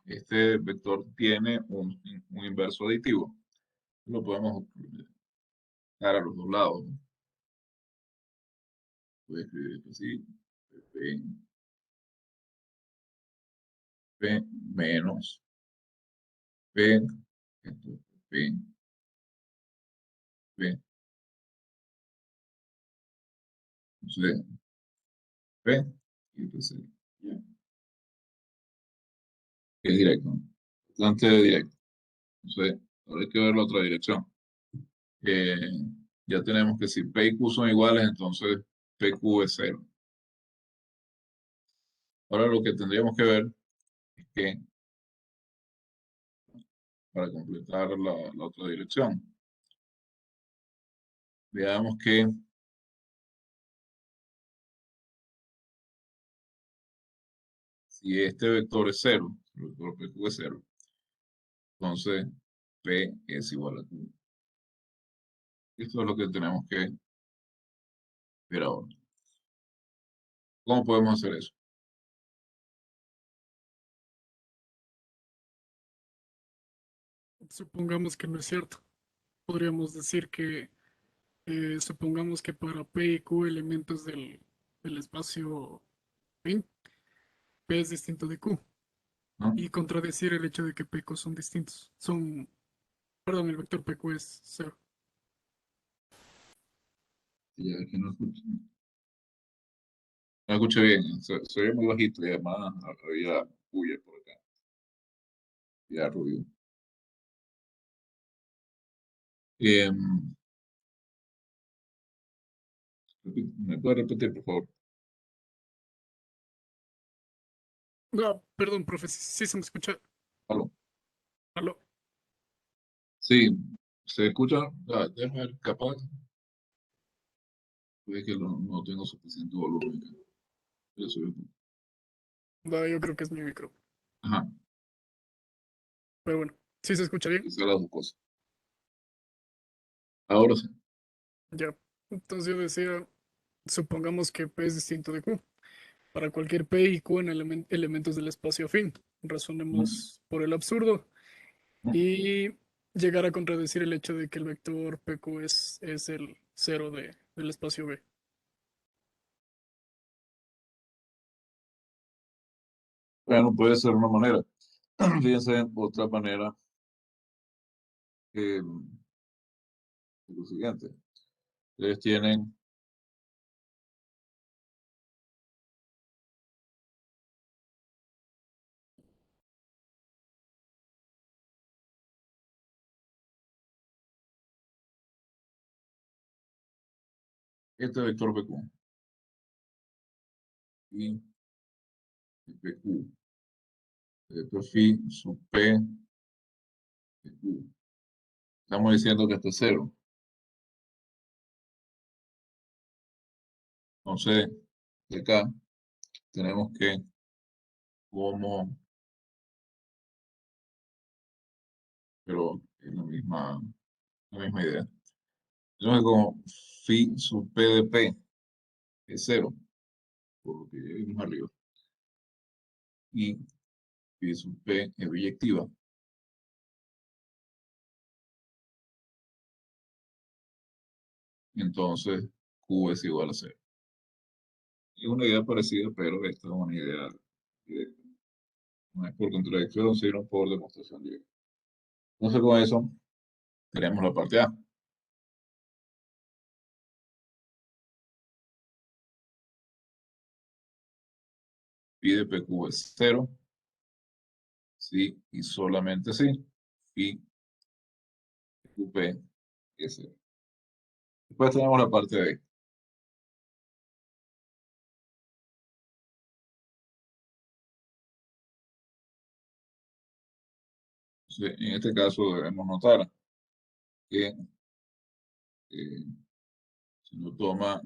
este vector tiene un inverso aditivo. Lo podemos dar a los dos lados, ¿no? Puede escribir esto así, P, P menos P, esto, P, P, entonces P, y entonces ya, es directo, ¿no? Bastante directo. Entonces, ahora hay que ver la otra dirección. Eh, ya tenemos que si P y Q son iguales, entonces PQ es cero. Ahora lo que tendríamos que ver es que, para completar la otra dirección, veamos que si este vector es cero, el vector PQ es cero, entonces P es igual a Q. Esto es lo que tenemos que ver ahora. ¿Cómo podemos hacer eso? Supongamos que no es cierto. Podríamos decir que, supongamos que para P y Q elementos del espacio P, P es distinto de Q. ¿No? Y contradecir el hecho de que P y Q son distintos. Perdón, el vector PQ es cero. Ya que no escuché bien, se oye muy bajito y además había bulla por acá, había ruido. Em, ¿Me puede repetir, por favor? No, perdón, profe, sí se me escucha. ¿Aló? ¿Aló? Sí, ¿se escucha? Déjame ver, capaz. Es que no tengo suficiente volumen. Yo soy No, yo creo que es mi micro. Ajá, Pero bueno, ¿sí se escucha bien? hice las dos cosas. Ahora sí. Ya. Entonces yo decía, supongamos que P es distinto de Q. Para cualquier P y Q en elementos del espacio afín. No, Razonemos por el absurdo no. y llegar a contradecir el hecho de que el vector PQ es el cero del espacio B. Bueno, puede ser una manera. Fíjense, otra manera es lo siguiente. Ustedes tienen este vector PQ y PQ. Vector phi sub P PQ. Estamos diciendo que esto es cero. Entonces, de acá tenemos que, como, pero es la misma idea. Entonces, como phi sub P de P es cero, por lo que ya vimos arriba, y phi sub P es biyectiva. Entonces, Q es igual a 0. Es una idea parecida, pero esta es una idea directa. No es por contradicción, sino por demostración directa. Entonces, con eso, tenemos la parte A. Pide PQ es 0. Sí, y solamente sí. Y QP es 0. Después tenemos la parte B. Entonces, en este caso debemos notar que si uno toma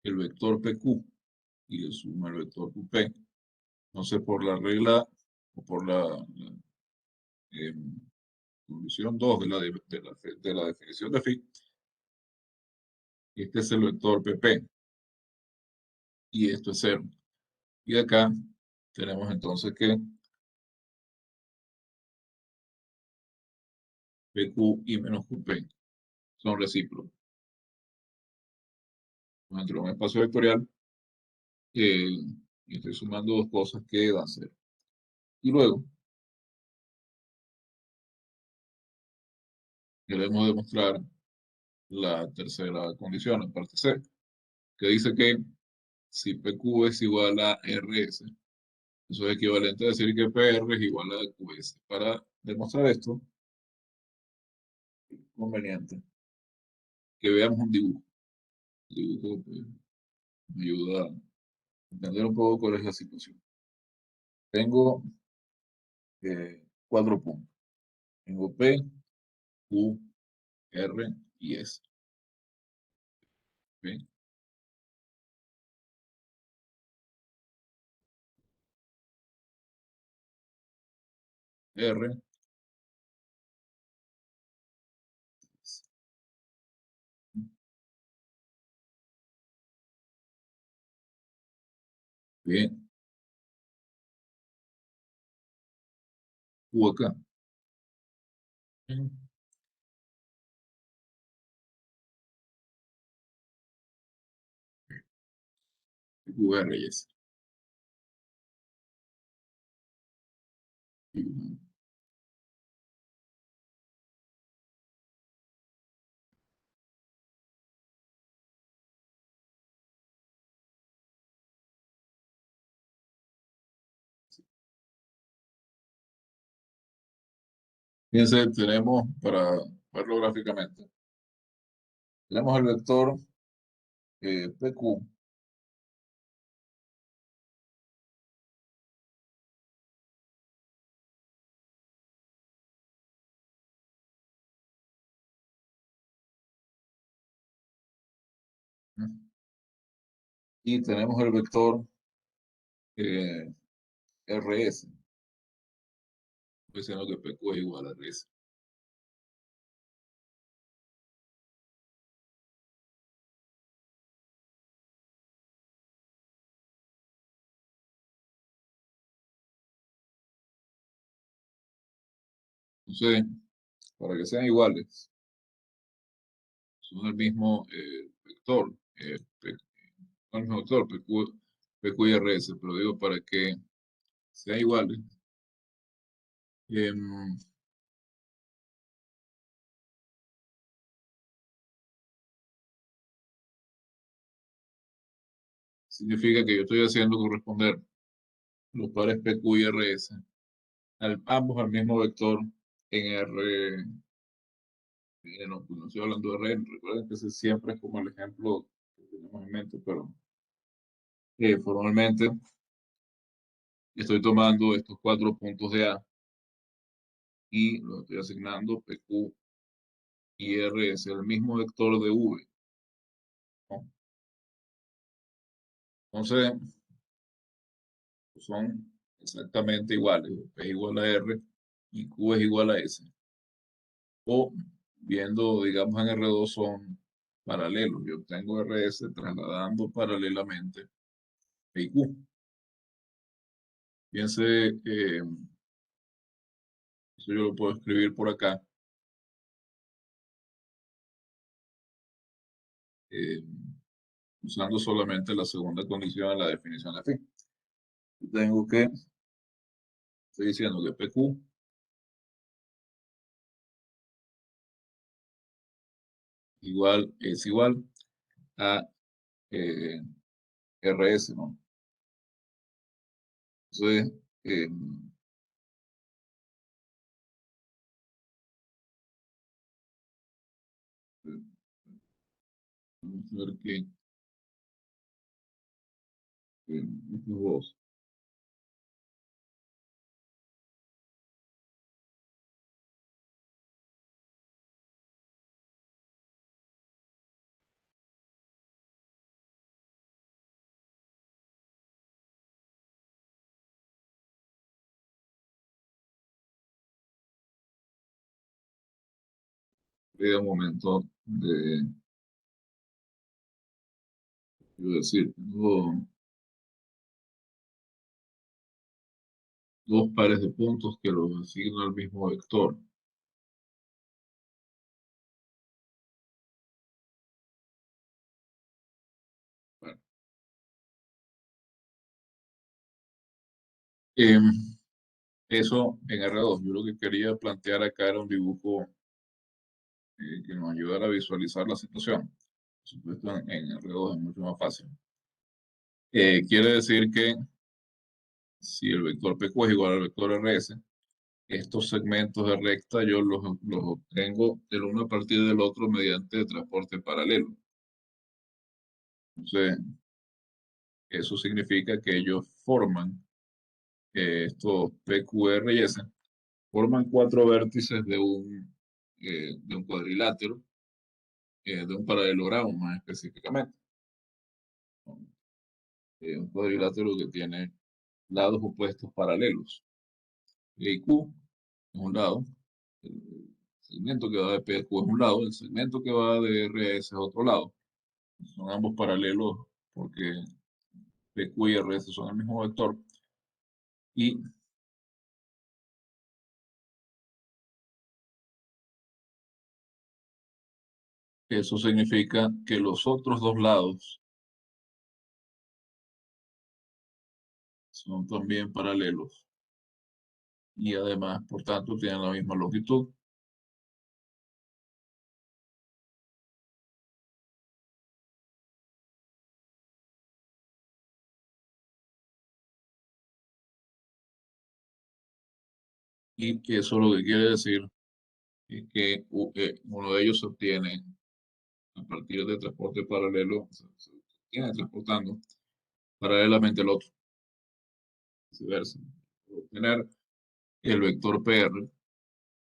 el vector PQ y le suma el vector QP, entonces por la regla o por la condición 2 de la definición de phi, este es el vector PP y esto es 0. Y acá tenemos entonces que PQ y menos QP son recíprocos. Dentro de un espacio vectorial, y estoy sumando dos cosas que dan 0. Y luego, debemos demostrar la tercera condición, en parte C, que dice que si PQ es igual a RS, eso es equivalente a decir que PR es igual a QS. Para demostrar esto, es conveniente que veamos un dibujo. El dibujo pues, me ayuda a entender un poco cuál es la situación. Tengo 4 puntos. Tengo P, Q, R y S. P, R, S. P, Q acá. Q, R y S. Fíjense, tenemos, para verlo gráficamente, tenemos el vector PQ y tenemos el vector RS. Estoy diciendo que PQ es igual a RS. Entonces, para que sean iguales, son el mismo vector, no el mismo vector, PQ y RS, pero digo para que sean iguales. em, Significa que yo estoy haciendo corresponder los pares PQ y RS, ambos al mismo vector en R. No estoy hablando de R, recuerden que ese siempre es como el ejemplo que tenemos en mente, pero formalmente estoy tomando estos 4 puntos de A y los estoy asignando PQ y R es el mismo vector de V, ¿no? Entonces, son exactamente iguales. P es igual a R y Q es igual a S. O viendo, digamos, en R2 son paralelos. Yo tengo RS trasladando paralelamente P y Q. Fíjense, eso yo lo puedo escribir por acá. eh, usando solamente la segunda condición en la definición de fin. Tengo que, estoy diciendo que PQ es igual a eh, RS, ¿no? Entonces, vamos a ver que estos dos. Un momento de, quiero decir, tengo dos pares de puntos que los asigno al mismo vector. Bueno, em, eso en R2. Yo lo que quería plantear acá era un dibujo que nos ayudara a visualizar la situación. Por supuesto, en R2 es mucho más fácil. Quiere decir que si el vector PQ es igual al vector RS, estos segmentos de recta yo los obtengo del uno a partir del otro mediante transporte paralelo. Entonces, eso significa que ellos forman estos PQR y S, forman cuatro vértices de un cuadrilátero, de un paralelogramo más específicamente. Un cuadrilátero que tiene lados opuestos paralelos. P y Q es un lado, el segmento que va de PQ es un lado, el segmento que va de RS es otro lado. Son ambos paralelos porque PQ y RS son el mismo vector. Y eso significa que los otros dos lados son también paralelos y además, por tanto, tienen la misma longitud. Y que eso lo que quiere decir es que uno de ellos se obtiene a partir de transporte paralelo, se obtiene transportando paralelamente al otro, viceversa. Obtener el vector PR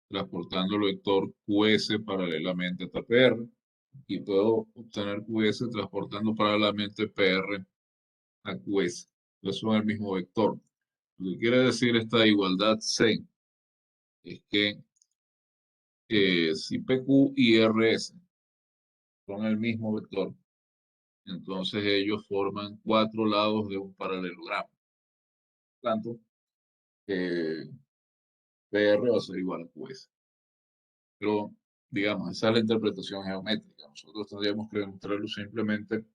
transportando el vector QS paralelamente a PR y puedo obtener QS transportando paralelamente PR a QS. Entonces son el mismo vector. Lo que quiere decir esta igualdad C es que si PQ y RS son el mismo vector, entonces ellos forman cuatro lados de un paralelogramo. Por tanto, PR va a ser igual a QS. Pero, digamos, esa es la interpretación geométrica. Nosotros tendríamos que demostrarlo simplemente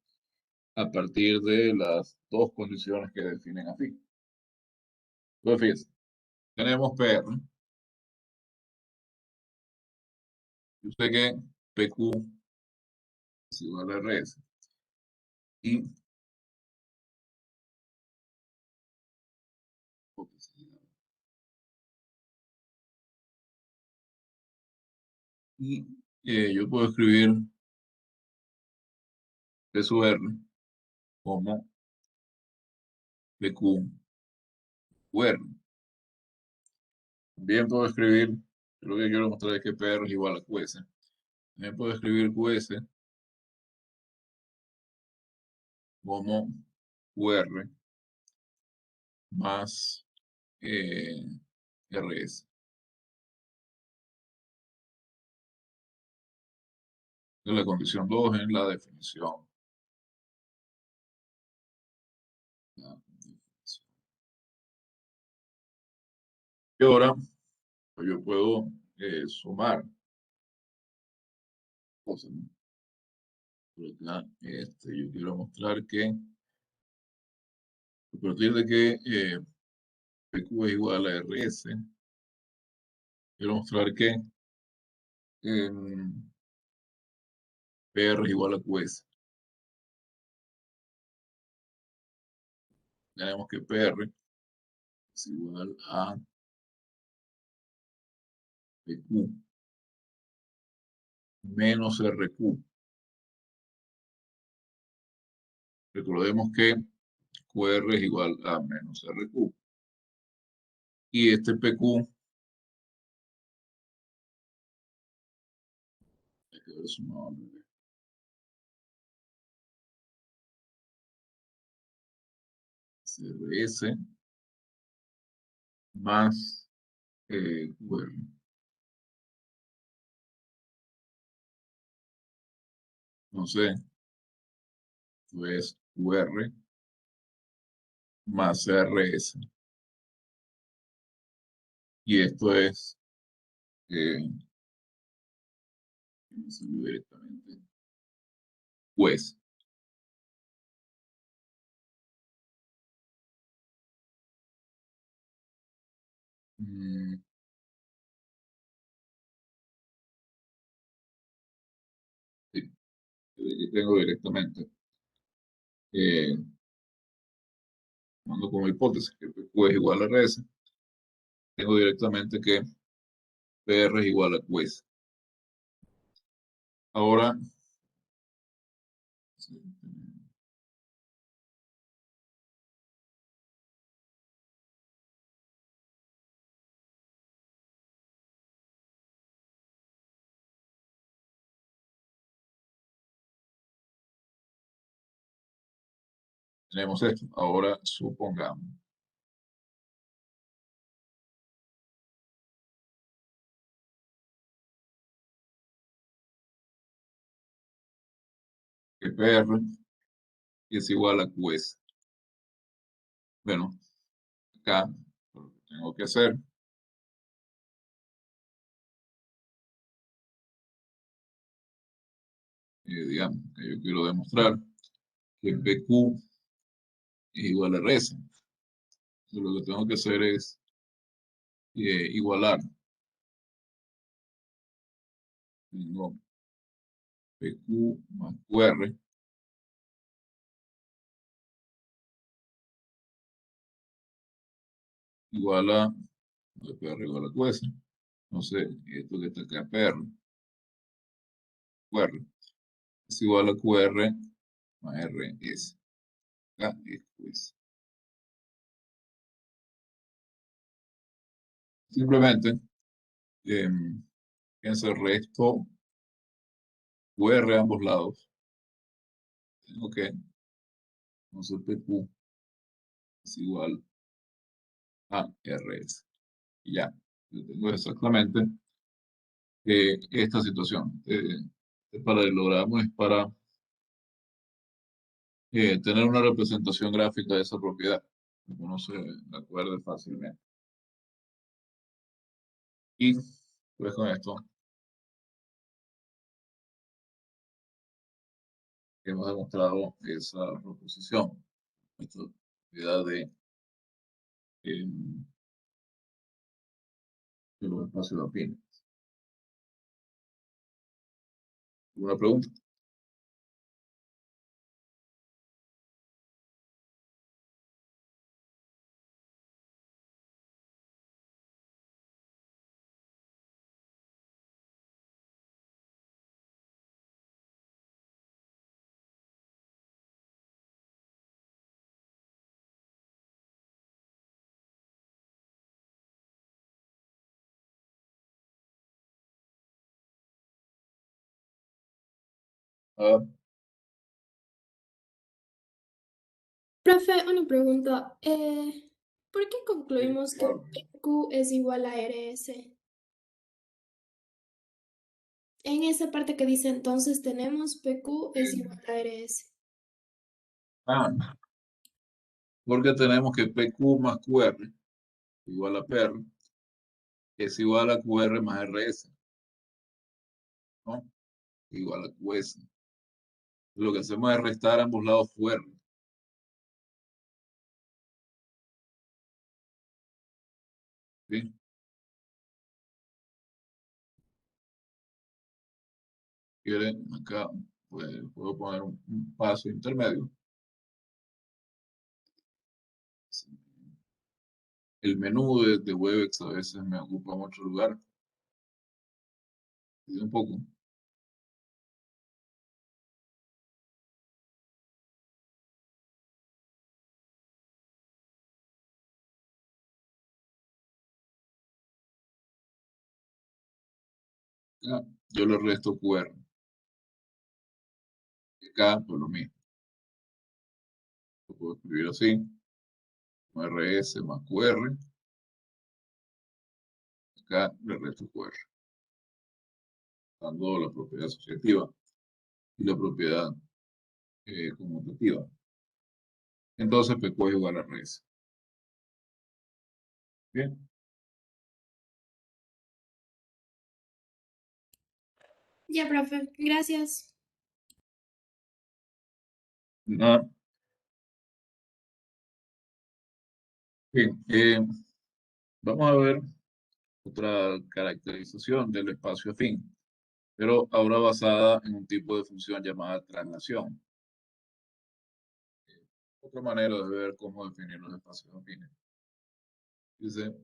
a partir de las dos condiciones que definen a fin. Entonces, fíjense, tenemos PR. Yo sé que PQ es igual a RS. Y, y yo puedo escribir P sub R como PQ QR. También puedo escribir, lo que quiero mostrar es que PR es igual a QS. También puedo escribir QS como QR más RS. De la condición 2 en la definición. Y ahora pues, yo puedo sumar cosas, ¿no? Por acá, yo quiero mostrar que a partir de que PQ es igual a RS, quiero mostrar que PR es igual a QS. Tenemos que PR es igual a PQ menos RQ. Recordemos que QR es igual a menos RQ. Y este PQ, hay que ver su nombre, CRS más QR. Entonces, esto es QR más CRS. Y esto es, me salió directamente, pues, mm, sí, aquí tengo directamente, eh, tomando como hipótesis que PQ es igual a RS, tengo directamente que PR es igual a QS. Ahora, sí, tenemos esto. Ahora supongamos que PR es igual a QS. Bueno, acá lo que tengo que hacer, digamos, que yo quiero demostrar que PQ es igual a RS. Entonces, lo que tengo que hacer es igualar. Tengo PQ más QR igual a PR igual a QS. Entonces, esto que está acá, PR, QR, es igual a QR más RS. Acá es QS. Simplemente, fíjense el resto QR a ambos lados. Tengo que, entonces PQ es igual a RS. Y ya, yo tengo exactamente esta situación. Este paralelogramo es para tener una representación gráfica de esa propiedad, que uno se acuerde fácilmente. Y pues con esto hemos demostrado esa proposición, esta propiedad eh, de los espacios afines. ¿Alguna pregunta? Ah, Profe, una pregunta. ¿Por qué concluimos que claro. PQ es igual a RS? En esa parte que dice entonces tenemos PQ es igual a RS. Ah, porque tenemos que PQ más QR igual a PR es igual a QR más RS, ¿no? Igual a QS. Lo que hacemos es restar ambos lados QR. ¿Sí? Quieren acá, pues, puedo poner un paso intermedio. El menú de Webex a veces me ocupa mucho lugar. Y un poco. Acá, yo le resto QR. Acá, pues lo mismo. Lo puedo escribir así. RS más QR. Acá le resto QR. Dando la propiedad asociativa y la propiedad conmutativa. Entonces, PQ es igual a RS. Bien. Ya, profe, gracias. No. Bien. Vamos a ver otra caracterización del espacio afín, pero ahora basada en un tipo de función llamada traslación. Otra manera de ver cómo definir los espacios afines. Dice,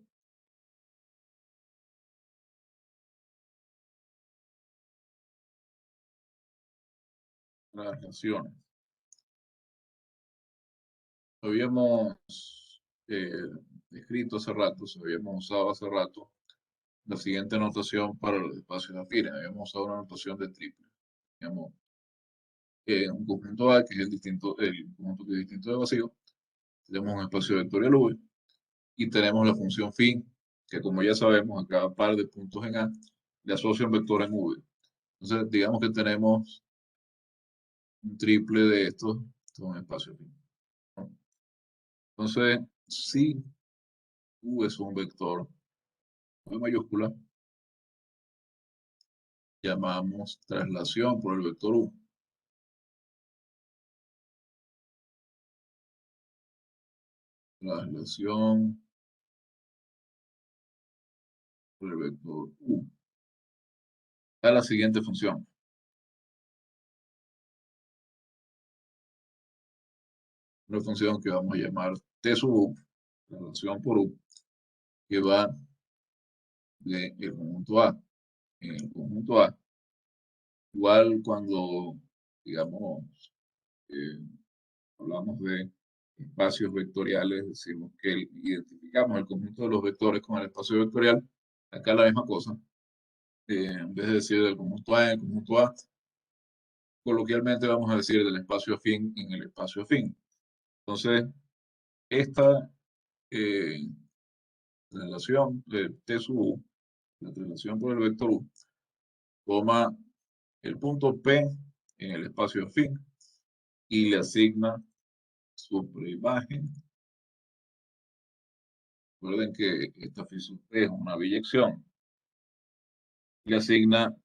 traslaciones. Habíamos eh, escrito hace rato, habíamos usado hace rato la siguiente notación para los espacios afines. Habíamos usado una notación de triple. Digamos, un conjunto A, que es el conjunto que es distinto de vacío. Tenemos un espacio vectorial V y tenemos la función fin, que como ya sabemos, a cada par de puntos en A le asocia un vector en V. Entonces, digamos que tenemos un triple de estos, un espacio fin, ¿no? Entonces, si U es un vector V mayúscula, llamamos traslación por el vector U. Traslación por el vector U. A la siguiente función. Una función que vamos a llamar T sub U, traslación por U, que va del conjunto A. En el conjunto A, igual cuando, digamos, eh, hablamos de espacios vectoriales, decimos que identificamos el conjunto de los vectores con el espacio vectorial. Acá la misma cosa. En vez de decir del conjunto A en el conjunto A, coloquialmente vamos a decir del espacio afín en el espacio afín. Entonces, esta eh, relación de T sub U, la relación por el vector U, toma el punto P en el espacio afín y le asigna su preimagen. Recuerden que esta phi sub P es una biyección. Le asigna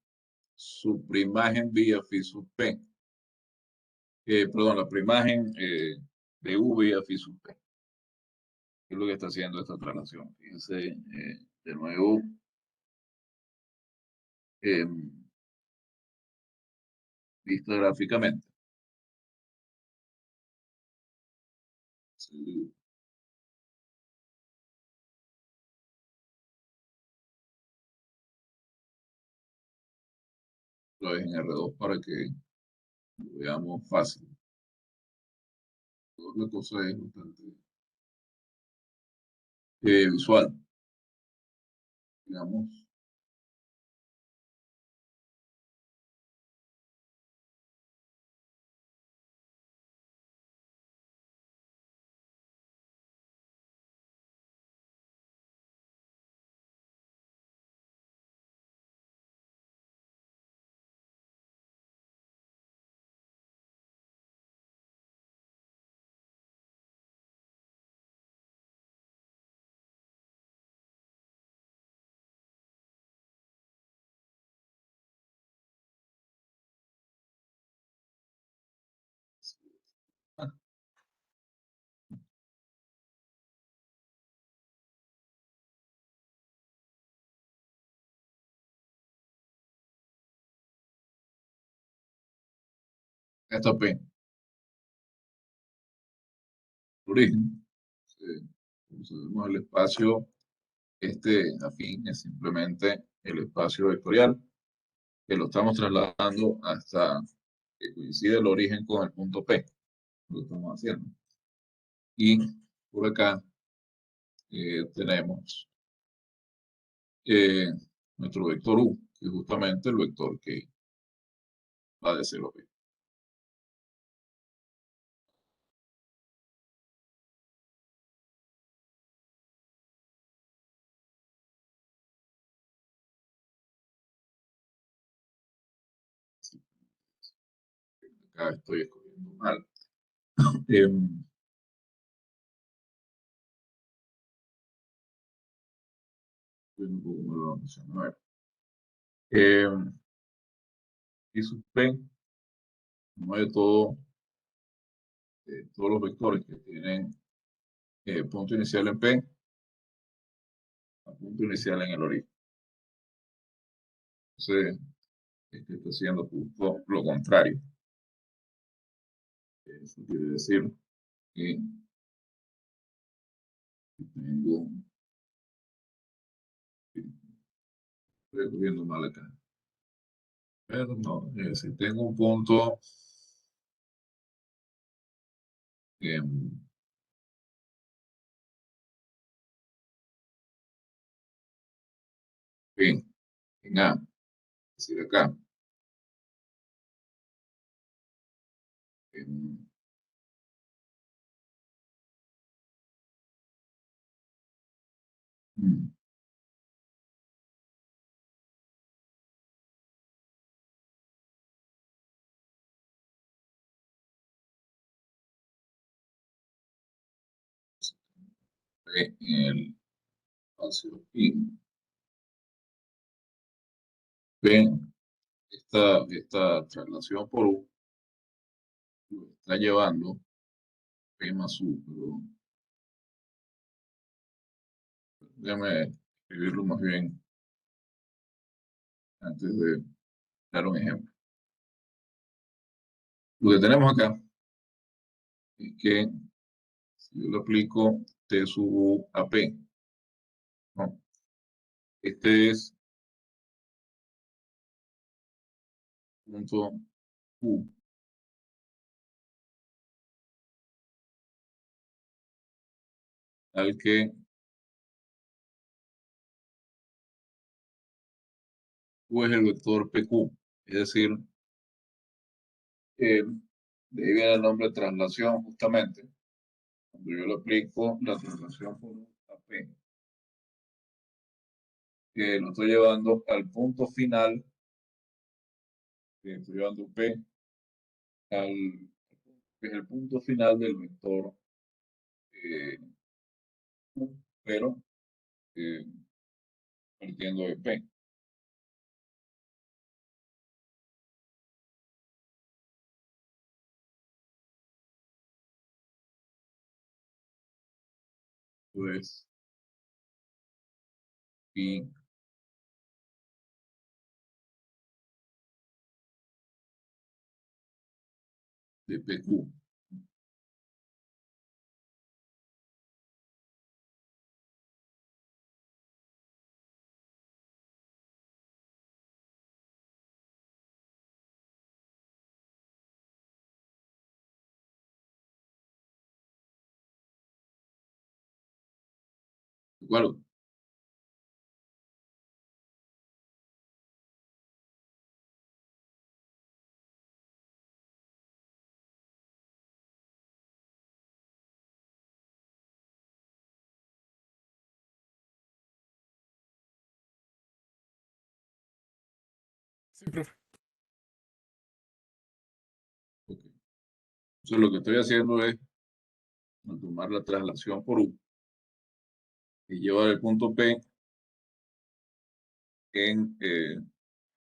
su preimagen vía phi sub P. Perdón, la preimagen de U vía phi sub P. ¿Qué es lo que está haciendo esta traslación? Fíjense de nuevo. Vista gráficamente. Sí, lo dejen en R2 para que lo veamos fácil. La cosa es bastante visual. Digamos, esta P, origen. Como sabemos, el espacio afín es simplemente el espacio vectorial que lo estamos trasladando hasta que coincide el origen con el punto P. Lo estamos haciendo. Y por acá tenemos nuestro vector U, que es justamente el vector que va de 0 a P. Acá estoy escogiendo mal. A ver. Y sub P, no de todos los vectores que tienen punto inicial en P, a punto inicial en el origen. Entonces, está haciendo justo lo contrario. Eso quiere decir que tengo, estoy escribiendo mal acá. Pero no, si tengo un punto en, en A, es decir, acá, en, mm, en el espacio in, ven esta traslación por U, lo está llevando P más U, pero déjame escribirlo más bien antes de dar un ejemplo. Lo que tenemos acá es que si yo le aplico T sub U a P, ¿no? Este es punto U al que U es el vector PQ, es decir, de ahí viene el nombre de traslación justamente. Cuando yo le aplico la traslación por U a P, que lo estoy llevando al punto final, que estoy llevando P al que es el punto final del vector U, pero eh, partiendo de P. Pues, y de PQ. ¿De acuerdo? Sí, profe. Ok. Entonces lo que estoy haciendo es tomar la traslación por U y llevar el punto P en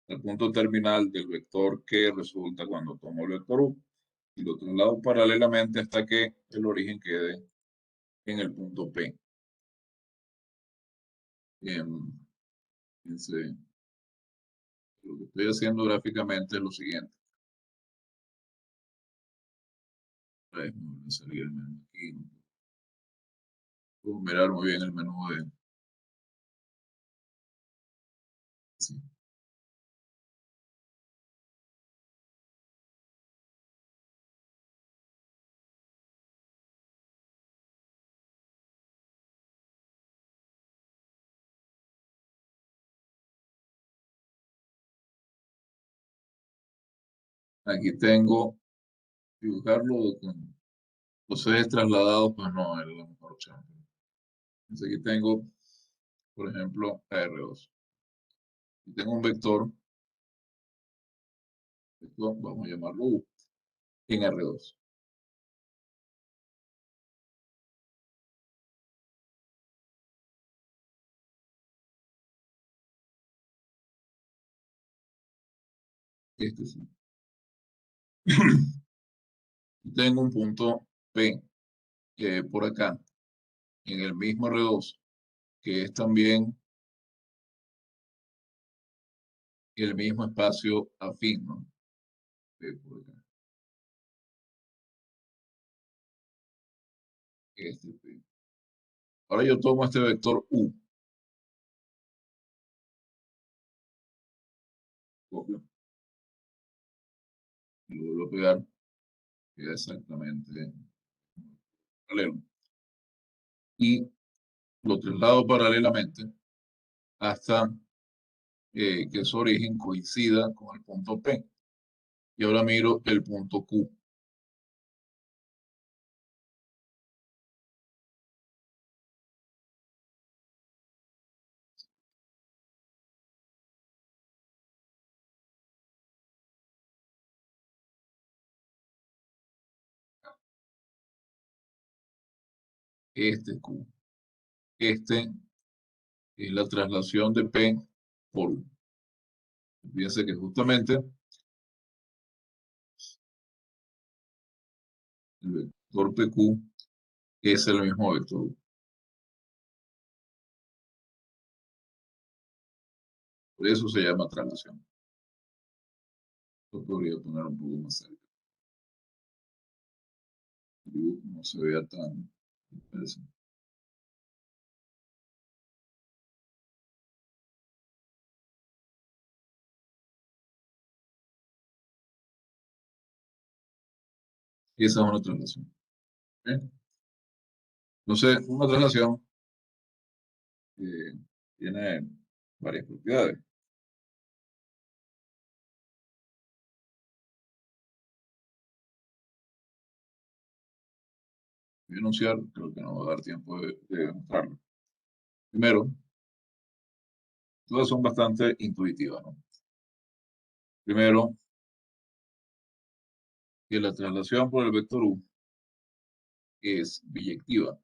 el punto terminal del vector que resulta cuando tomo el vector U y lo traslado paralelamente hasta que el origen quede en el punto P. Fíjense, lo que estoy haciendo gráficamente es lo siguiente. Otra vez me vuelve a salir el menú aquí. No puedo mirar muy bien el menú de... Sí. Aquí tengo dibujarlo con los ejes trasladados, pues no es la mejor opción. Entonces aquí tengo, por ejemplo, R2. Y tengo un vector, esto vamos a llamarlo U, en R2. Este sí. Tengo un punto P por acá, en el mismo R2, que es también el mismo espacio afín, ¿no? P por acá. Este P. Ahora yo tomo este vector U, copio, y lo vuelvo a pegar, queda exactamente paralelo. Y lo traslado paralelamente hasta que su origen coincida con el punto P. Y ahora miro el punto Q. Este Q. Este es la traslación de P por U. Fíjense que justamente el vector PQ es el mismo vector U. Por eso se llama traslación. Lo podría poner un poco más cerca. No se vea tan interesante. Y esa es una traslación. ¿Okay? Entonces, una traslación tiene varias propiedades. Voy a enunciar, creo que no va a dar tiempo de mostrarlo. Primero, todas son bastante intuitivas, ¿no? Primero, que la traslación por el vector U es biyectiva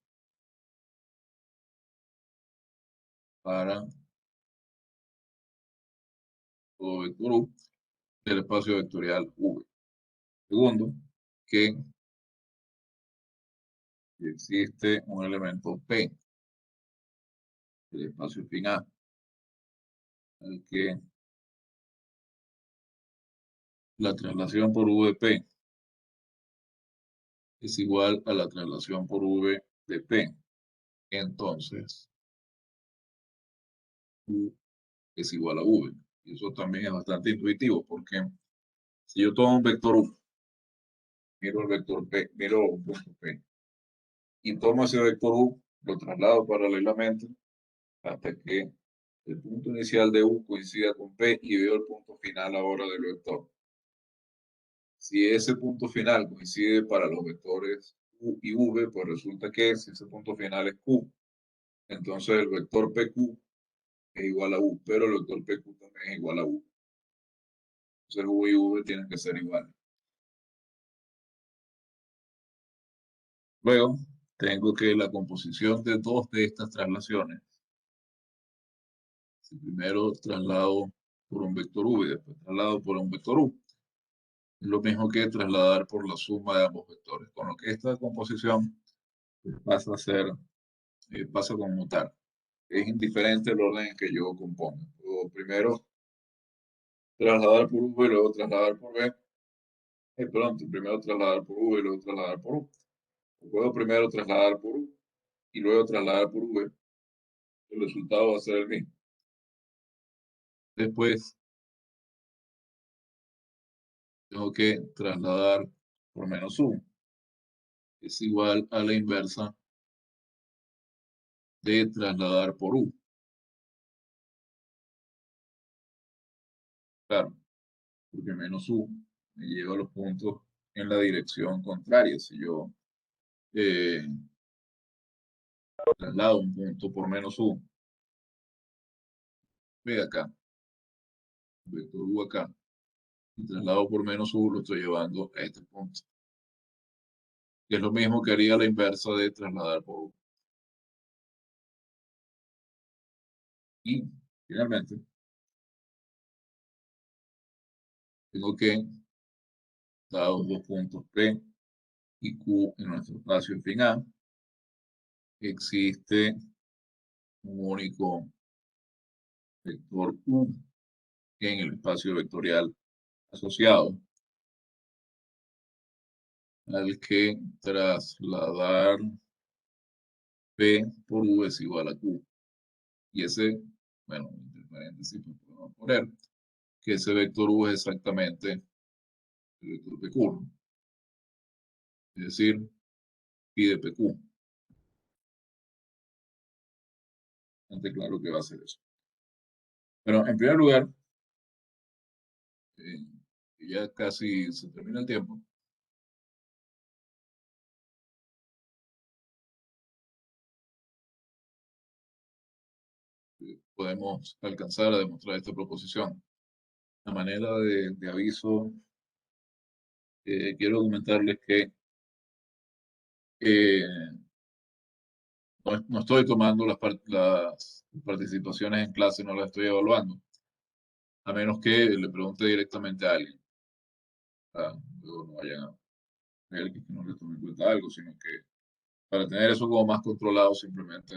para todo vector U del espacio vectorial V. Segundo, que existe un elemento P del espacio fin A, al que la traslación por V de P es igual a la traslación por V de P. Entonces, U es igual a V. Y eso también es bastante intuitivo, porque si yo tomo un vector U, miro el vector P, miro un punto P, y tomo ese vector U, lo traslado paralelamente hasta que el punto inicial de U coincida con P y veo el punto final ahora del vector. Si ese punto final coincide para los vectores U y V, pues resulta que si ese punto final es Q, entonces el vector PQ es igual a U, pero el vector PQ también es igual a U. Entonces U y V tienen que ser iguales. Luego, tengo que la composición de dos de estas traslaciones, si primero traslado por un vector V y después traslado por un vector U, es lo mismo que trasladar por la suma de ambos vectores, con lo que esta composición pasa a ser, pasa a conmutar. Es indiferente el orden en que yo compongo. Puedo primero trasladar por V y luego trasladar por B, Perdón, primero trasladar por V y luego trasladar por U. O puedo primero trasladar por U y luego trasladar por V. El resultado va a ser el mismo. Después tengo que trasladar por menos U. Es igual a la inversa de trasladar por U. Claro, porque menos U me lleva a los puntos en la dirección contraria. Si yo eh, traslado un punto por menos U, ve acá, vector U acá, y traslado por menos U, lo estoy llevando a este punto. Que es lo mismo que haría la inversa de trasladar por U. Y finalmente, tengo que, dados dos puntos P y Q en nuestro espacio en fin A, existe un único vector U en el espacio vectorial asociado al que trasladar P por U es igual a Q. Y ese, bueno, entre paréntesis, pues podemos poner que ese vector U es exactamente el vector PQ, ¿no? Es decir, pi de PQ. Bastante claro que va a ser eso. Pero en primer lugar, eh, ya casi se termina el tiempo. Podemos alcanzar a demostrar esta proposición. A manera de aviso, quiero comentarles que eh, no estoy tomando las participaciones en clase, no las estoy evaluando, a menos que le pregunte directamente a alguien. Luego no vayan a ver que no le tome en cuenta algo, sino que para tener eso como más controlado, simplemente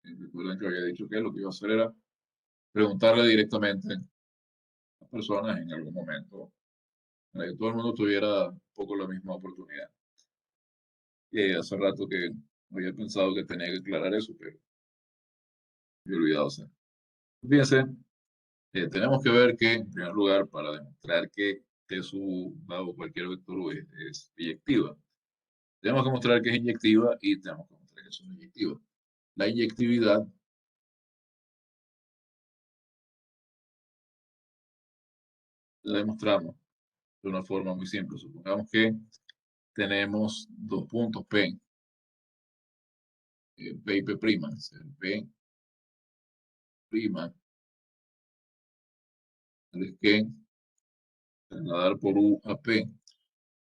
recuerden que había dicho que lo que iba a hacer era preguntarle directamente a las personas en algún momento, para que todo el mundo tuviera un poco la misma oportunidad. Hace rato que había pensado que tenía que aclarar eso, pero me he olvidado hacer. Fíjense, tenemos que ver que, en primer lugar, para demostrar que TSU dado cualquier vector U es inyectiva, tenemos que mostrar que es inyectiva y tenemos que mostrar que es una inyectiva. La inyectividad la demostramos de una forma muy simple. Supongamos que tenemos dos puntos P, P y P', P' es que trasladar por U a P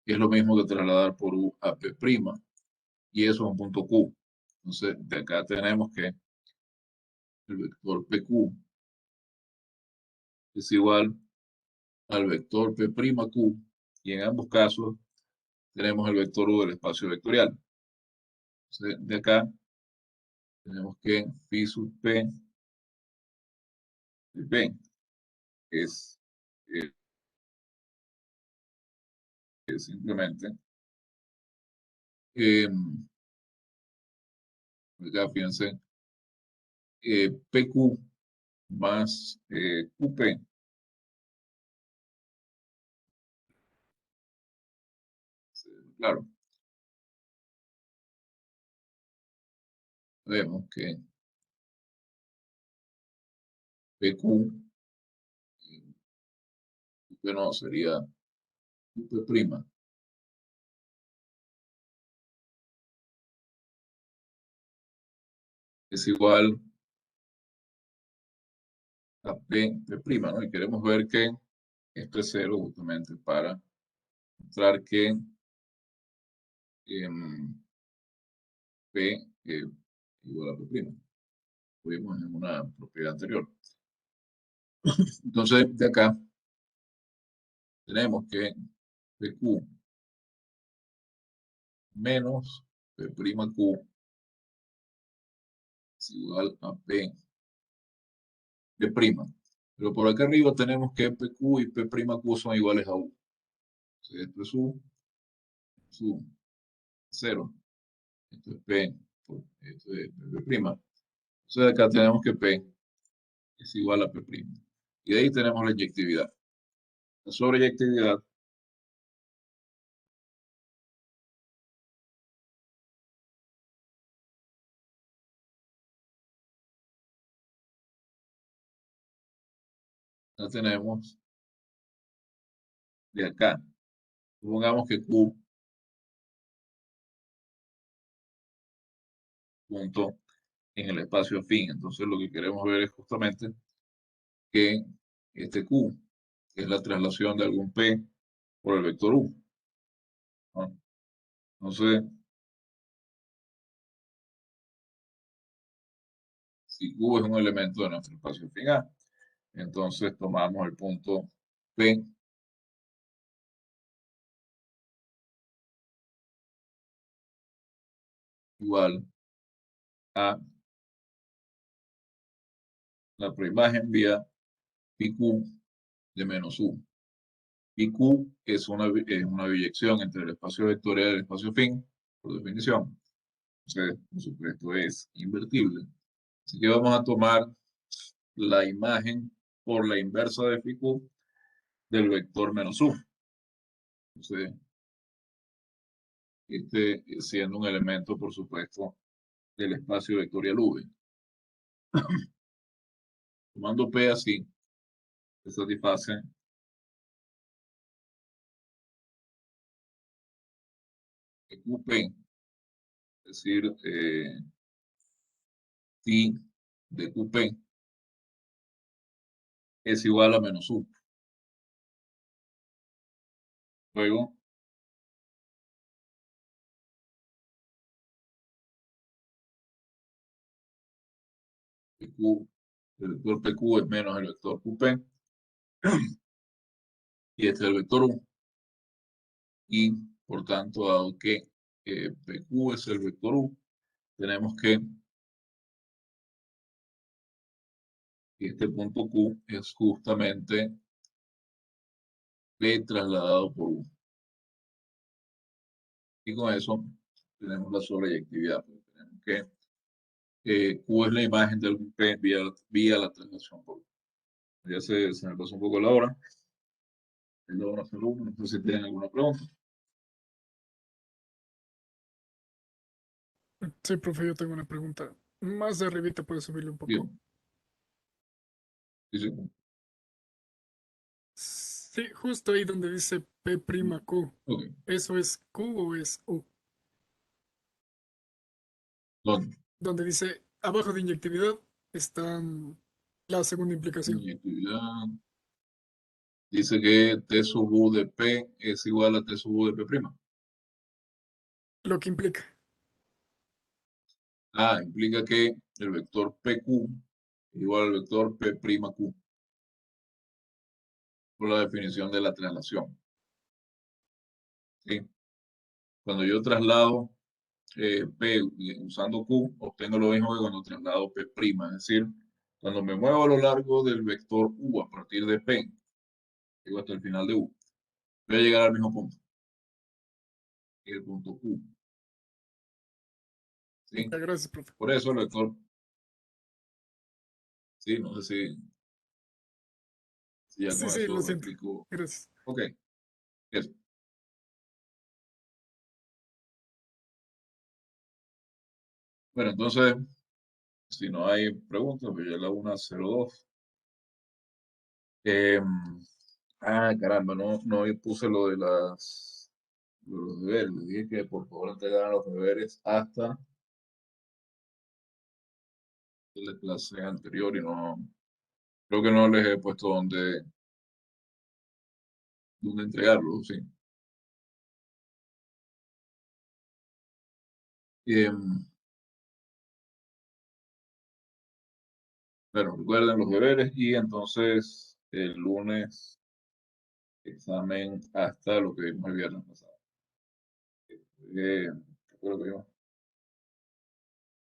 es lo mismo que trasladar por U a P', y eso es un punto Q. Entonces, de acá tenemos que el vector PQ es igual al vector P'Q, y en ambos casos tenemos el vector U del espacio vectorial. Entonces, de acá tenemos que phi sub P de P es, eh, es simplemente, acá fíjense, PQ más QP. Claro, vemos que PQ, no, sería QP', es igual a P', ¿no? Y queremos ver que esto es cero justamente para mostrar que P igual a P'. Lo vimos en una propiedad anterior. Entonces, de acá tenemos que PQ menos P'Q es igual a P'. Pero por acá arriba tenemos que PQ y P'Q son iguales a U. Entonces, esto es su 0. Esto es P, esto es P'. Entonces acá tenemos que P es igual a P'. Y de ahí tenemos la inyectividad. La sobreyectividad la tenemos de acá. Supongamos que Q punto en el espacio afín. Entonces lo que queremos ver es justamente que este Q es la traslación de algún P por el vector U, ¿no? Entonces, si Q es un elemento de nuestro espacio afín A, entonces tomamos el punto P igual a la preimagen vía PQ de menos U. PQ es una biyección entre el espacio vectorial y el espacio afín, por definición. Entonces, por supuesto, es invertible. Así que vamos a tomar la imagen por la inversa de PQ del vector menos U. Entonces, este siendo un elemento, por supuesto, del espacio vectorial V. Tomando P así, se satisface QP, es decir, phi de QP es igual a menos U. Luego, PQ, el vector PQ es menos el vector QP, y este es el vector U. Y, por tanto, dado que PQ es el vector U, tenemos que este punto Q es justamente P trasladado por U. Y con eso tenemos la sobreyectividad. Tenemos que Q es la imagen de algún P vía la traslación por U. Ya se me pasó un poco la hora. Es la hora 01. No sé si tienen alguna pregunta. Sí, profe, yo tengo una pregunta. Más de arribita puedes subirle un poco. Bien. Sí, sí. Sí, justo ahí donde dice P''Q. Ok. ¿Eso es Q o es U? ¿Dónde? Donde dice abajo de inyectividad está la segunda implicación. Inyectividad. Dice que T sub U de P es igual a T sub U de P'. Lo que implica. Ah, implica que el vector PQ es igual al vector P'Q por la definición de la traslación. ¿Sí? Cuando yo traslado P usando Q, obtengo lo mismo que cuando traslado P'. Es decir, cuando me muevo a lo largo del vector U a partir de P, llego hasta el final de U, voy a llegar al mismo punto, el punto Q. ¿Sí? Ya, gracias, profe. Por eso el vector, sí, no sé si ya Sí, con sí, lo eso siento. explico. Gracias. Ok, eso. Bueno, entonces, si no hay preguntas, pues ya la 1:02. Em, caramba, no puse lo de los deberes. Les dije que por favor entregaran los deberes hasta la clase anterior y no, creo que no les he puesto dónde entregarlos, sí. Em, pero recuerden los deberes y entonces el lunes examen hasta lo que vimos el viernes pasado. ¿Qué fue lo que vimos?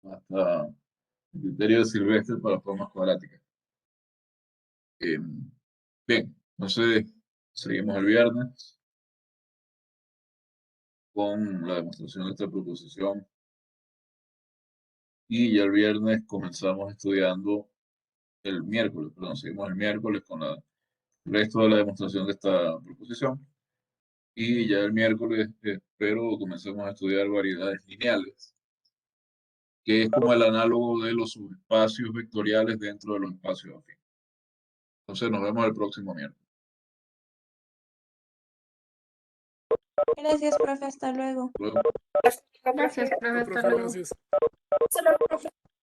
Hasta el criterio de Silvestre para formas cuadráticas. Bien, entonces seguimos el viernes. con la demostración de esta proposición. Y ya el viernes comenzamos estudiando el miércoles, perdón, seguimos el miércoles con el resto de la demostración de esta proposición. Y ya el miércoles espero comencemos a estudiar variedades lineales, que es como el análogo de los subespacios vectoriales dentro de los espacios afines. Entonces nos vemos el próximo miércoles. Gracias, profe. Hasta luego. Luego. Gracias, profe. Hasta luego. Gracias. Hasta luego, profe.